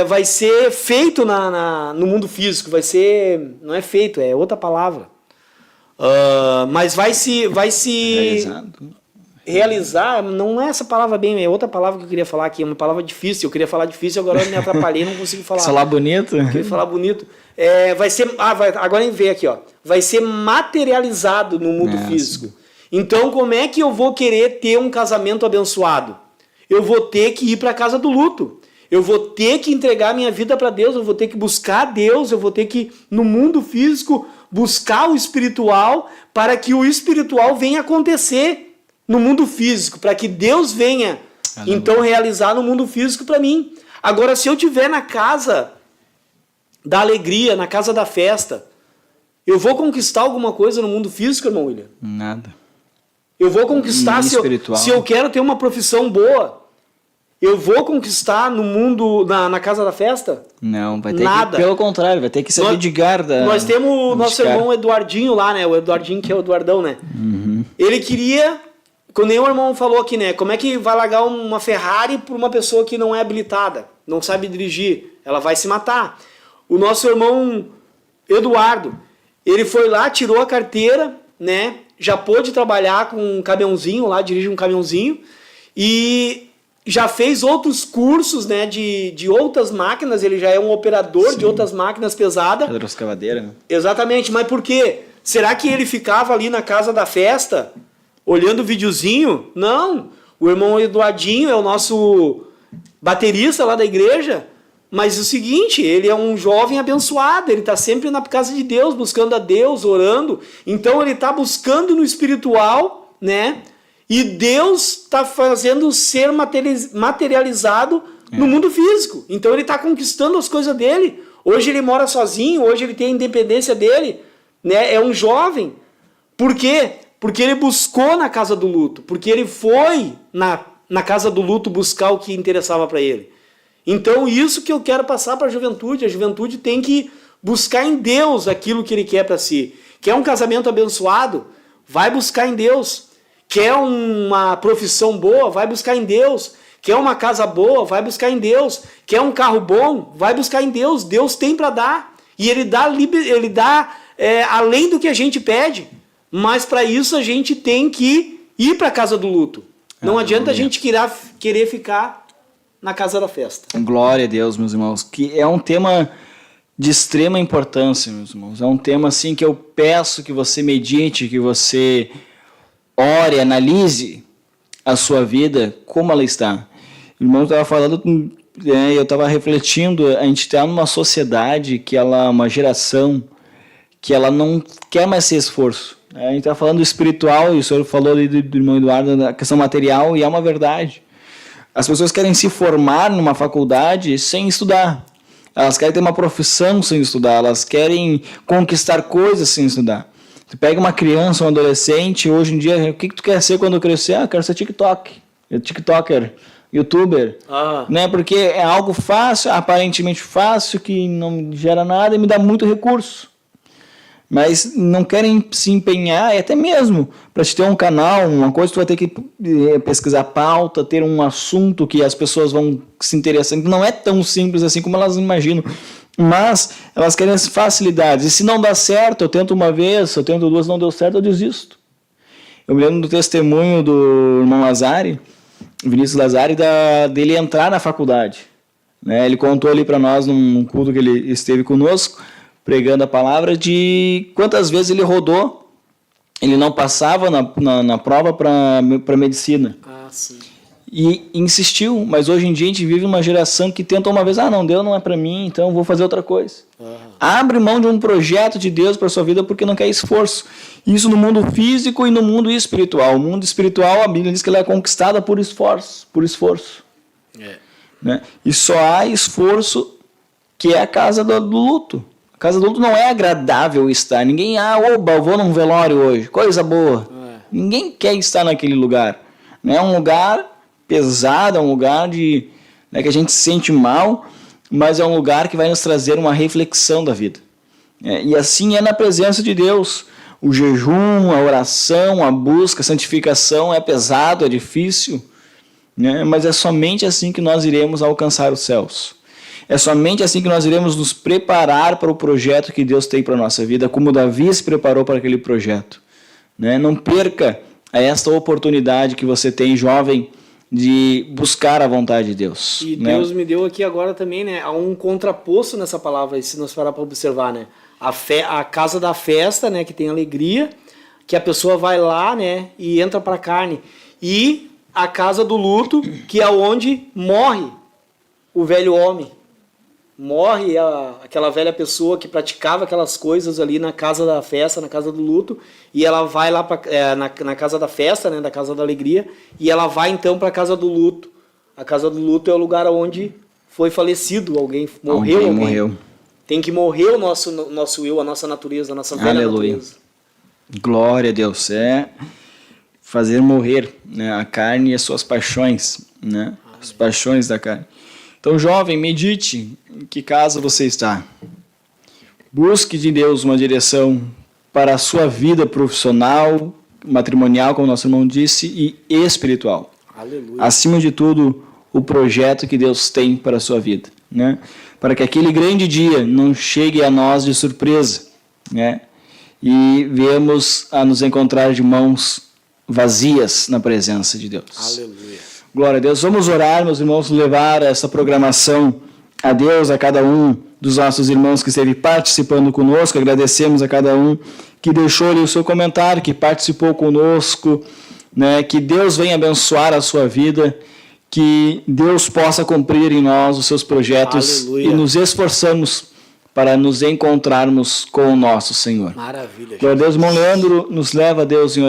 Vai ser feito no mundo físico, vai ser... Não é feito, é outra palavra. Mas vai se realizar, não é essa palavra bem, é outra palavra que eu queria falar aqui, é uma palavra difícil, eu queria falar difícil, agora eu me atrapalhei, não consigo falar. Falar bonito? Eu queria falar bonito. Vai ser... agora vem aqui, ó. Vai ser materializado no mundo físico. Então, como é que eu vou querer ter um casamento abençoado? Eu vou ter que ir para a casa do luto. Eu vou ter que entregar minha vida para Deus, eu vou ter que buscar Deus, eu vou ter que, no mundo físico, buscar o espiritual para que o espiritual venha acontecer no mundo físico, para que Deus venha, então, realizar no mundo físico para mim. Agora, se eu estiver na casa da alegria, na casa da festa, eu vou conquistar alguma coisa no mundo físico, irmão William? Nada. Eu vou conquistar se eu quero ter uma profissão boa. Eu vou conquistar no mundo, na casa da festa? Não, vai ter Nada. que, pelo contrário, vai ter que se abdicar da... Nós temos o nosso irmão Eduardinho lá, né? O Eduardinho, que é o Eduardão, né? Uhum. Ele queria, como nem o irmão falou aqui, né? Como é que vai largar uma Ferrari por uma pessoa que não é habilitada, não sabe dirigir? Ela vai se matar. O nosso irmão Eduardo, ele foi lá, tirou a carteira, né? Já pôde trabalhar com um caminhãozinho lá, dirige um caminhãozinho, e já fez outros cursos, né, de outras máquinas, ele já é um operador de outras máquinas pesadas. Pedroscavadeira, né? Exatamente, mas por quê? Será que ele ficava ali na casa da festa, olhando o videozinho? Não, o irmão Eduardinho é o nosso baterista lá da igreja, mas é o seguinte, ele é um jovem abençoado, ele está sempre na casa de Deus, buscando a Deus, orando, então ele está buscando no espiritual, né? E Deus está fazendo ser materializado no mundo físico. Então ele está conquistando as coisas dele. Hoje ele mora sozinho, hoje ele tem a independência dele, né? É um jovem. Por quê? Porque ele buscou na casa do luto. Porque ele foi na casa do luto buscar o que interessava para ele. Então isso que eu quero passar para a juventude. A juventude tem que buscar em Deus aquilo que ele quer para si. Quer um casamento abençoado? Vai buscar em Deus. Quer uma profissão boa? Vai buscar em Deus. Quer uma casa boa? Vai buscar em Deus. Quer um carro bom? Vai buscar em Deus. Deus tem para dar. E Ele dá além do que a gente pede. Mas para isso a gente tem que ir para a casa do luto. Não adianta a gente querer ficar na casa da festa. Glória a Deus, meus irmãos. Que é um tema de extrema importância, meus irmãos. É um tema assim que eu peço que você medite, que você... ore, analise a sua vida, como ela está. O irmão estava falando, eu estava refletindo, a gente está numa sociedade que ela, uma geração que ela não quer mais ser esforço. A gente está falando do espiritual, e o senhor falou ali do irmão Eduardo, da questão material, e é uma verdade. As pessoas querem se formar numa faculdade sem estudar. Elas querem ter uma profissão sem estudar, elas querem conquistar coisas sem estudar. Tu pega uma criança, um adolescente, hoje em dia, o que tu quer ser quando crescer? Ah, quero ser TikToker, YouTuber, né? Porque é algo fácil, aparentemente fácil, que não gera nada e me dá muito recurso. Mas não querem se empenhar, até mesmo para te ter um canal, uma coisa, tu vai ter que pesquisar pauta, ter um assunto que as pessoas vão se interessar. Não é tão simples assim como elas imaginam. Mas elas querem as facilidades. E se não dá certo, eu tento uma vez, eu tento duas, não deu certo, eu desisto. Eu me lembro do testemunho do irmão Lazari, Vinícius Lazari, dele entrar na faculdade. Né? Ele contou ali para nós, num culto que ele esteve conosco, pregando a palavra, de quantas vezes ele rodou, ele não passava na prova para medicina. Ah, sim. E insistiu, mas hoje em dia a gente vive uma geração que tenta uma vez, não deu, não é para mim, então vou fazer outra coisa. Abre mão de um projeto de Deus para sua vida porque não quer esforço. Isso no mundo físico e no mundo espiritual. O mundo espiritual, a Bíblia diz que ela é conquistada por esforço. Né? E só há esforço que é a casa do luto. A casa do luto não é agradável estar. Ninguém, eu vou num velório hoje, coisa boa. Ninguém quer estar naquele lugar. É um lugar pesado, é um lugar que a gente se sente mal, mas é um lugar que vai nos trazer uma reflexão da vida. E assim é na presença de Deus. O jejum, a oração, a busca, a santificação é pesado, é difícil, né? Mas é somente assim que nós iremos alcançar os céus. É somente assim que nós iremos nos preparar para o projeto que Deus tem para a nossa vida, como Davi se preparou para aquele projeto, né? Não perca esta oportunidade que você tem, jovem, de buscar a vontade de Deus. E né? Deus me deu aqui agora também, né? Há um contraposto nessa palavra, se nós parar para observar, né? A casa da festa, né? Que tem alegria, que a pessoa vai lá, né? E entra para a carne. E a casa do luto, que é onde morre o velho homem. Morre aquela velha pessoa que praticava aquelas coisas ali na casa da festa, na casa do luto, e ela vai lá na casa da festa, né, da casa da alegria, e ela vai então para a casa do luto. A casa do luto é o lugar onde foi falecido alguém, morreu alguém. Morreu. Tem que morrer o nosso eu, a nossa natureza, a nossa velha Aleluia. natureza. Glória a Deus. É fazer morrer, né, a carne e as suas paixões, né, as paixões da carne. Então, jovem, medite em que casa você está. Busque de Deus uma direção para a sua vida profissional, matrimonial, como nosso irmão disse, e espiritual. Aleluia. Acima de tudo, o projeto que Deus tem para a sua vida, né? Para que aquele grande dia não chegue a nós de surpresa, né? E viemos a nos encontrar de mãos vazias na presença de Deus. Aleluia. Glória a Deus. Vamos orar, meus irmãos, levar essa programação a Deus, a cada um dos nossos irmãos que esteve participando conosco. Agradecemos a cada um que deixou ali o seu comentário, que participou conosco, né? Que Deus venha abençoar a sua vida, que Deus possa cumprir em nós os seus projetos. Aleluia. E nos esforçamos para nos encontrarmos com o nosso Senhor. Maravilha. Glória a Deus. Irmão Leandro, nos leva a Deus em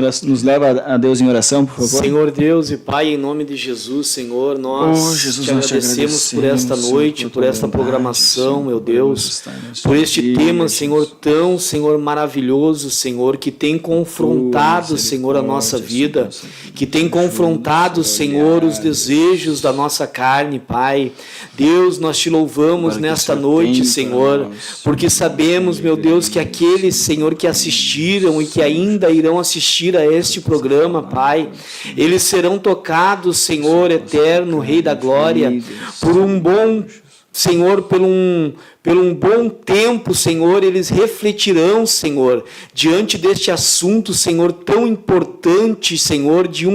oração, por favor. Senhor Deus e Pai, em nome de Jesus, Senhor, nós Jesus, te nós te agradecemos por esta agradecemos, noite, Senhor, por esta tua bondade, programação, Senhor, meu por Deus, estar neste por este dia, tema, Jesus. Senhor, tão, Senhor, maravilhoso, Senhor, que tem confrontado, Senhor, a nossa vida, que tem confrontado, Senhor, os desejos da nossa carne, Pai. Deus, nós te louvamos nesta noite, Senhor, porque sabemos, meu Deus, que aqueles, Senhor, que assistiram e que ainda irão assistir a este programa, Pai, eles serão tocados, Senhor eterno, Rei da Glória, por um bom, Senhor, por um bom tempo, Senhor, eles refletirão, Senhor, diante deste assunto, Senhor, tão importante, Senhor, de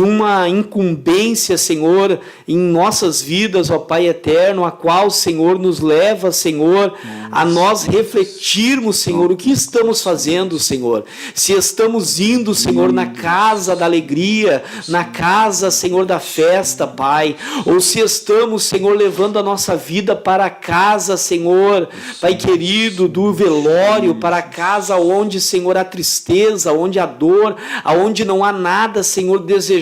uma incumbência, Senhor, em nossas vidas, ó Pai eterno, a qual, Senhor, nos leva, Senhor, a nós refletirmos, Senhor, o que estamos fazendo, Senhor. Se estamos indo, Senhor, na casa da alegria, na casa, Senhor, da festa, Pai, ou se estamos, Senhor, levando a nossa vida para a casa, Senhor, Pai querido, do velório, para a casa onde, Senhor, há tristeza, onde há dor, aonde não há nada, Senhor, desejoso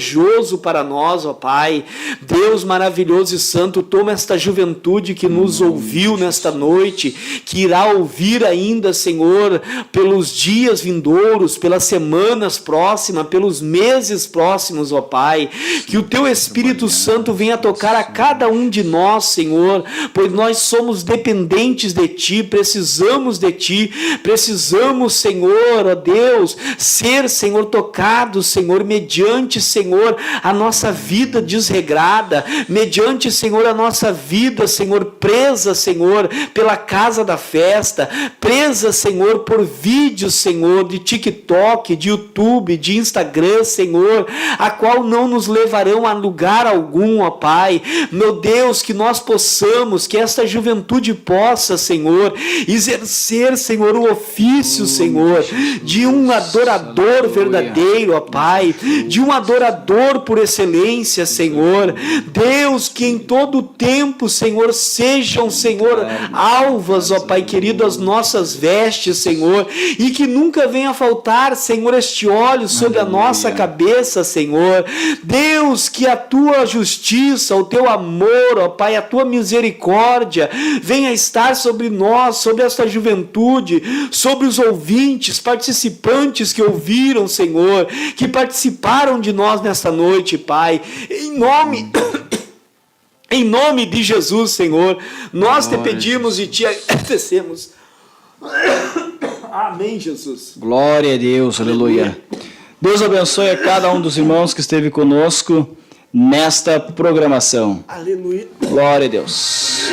para nós, ó Pai. Deus maravilhoso e santo, toma esta juventude que nos ouviu nesta noite, que irá ouvir ainda, Senhor, pelos dias vindouros, pelas semanas próximas, pelos meses próximos, ó Pai. Que o Teu Espírito Santo venha tocar a cada um de nós, Senhor, pois nós somos dependentes de Ti, precisamos de Ti, precisamos, Senhor, ó Deus, ser, Senhor, tocados, Senhor, mediante, Senhor, a nossa vida desregrada, mediante, Senhor, a nossa vida, Senhor, presa, Senhor, pela casa da festa, presa, Senhor, por vídeos, Senhor, de TikTok, de YouTube, de Instagram, Senhor, a qual não nos levarão a lugar algum, ó Pai. Meu Deus, que nós possamos, que esta juventude possa, Senhor, exercer, Senhor, o ofício, Senhor, de um adorador verdadeiro, ó Pai, de um adorador por excelência, Senhor. Deus, que em todo o tempo, Senhor, sejam, Senhor, alvas, ó Pai querido, as nossas vestes, Senhor, e que nunca venha faltar, Senhor, este óleo sobre a nossa cabeça, Senhor. Deus, que a Tua justiça, o Teu amor, ó Pai, a Tua misericórdia venha estar sobre nós, sobre esta juventude, sobre os ouvintes, participantes que ouviram, Senhor, que participaram de nós nesta noite, Pai, em nome de Jesus, Senhor, nós te pedimos e te agradecemos. Amém, Jesus. Glória a Deus, aleluia. Deus abençoe a cada um dos irmãos que esteve conosco nesta programação. Aleluia. Glória a Deus.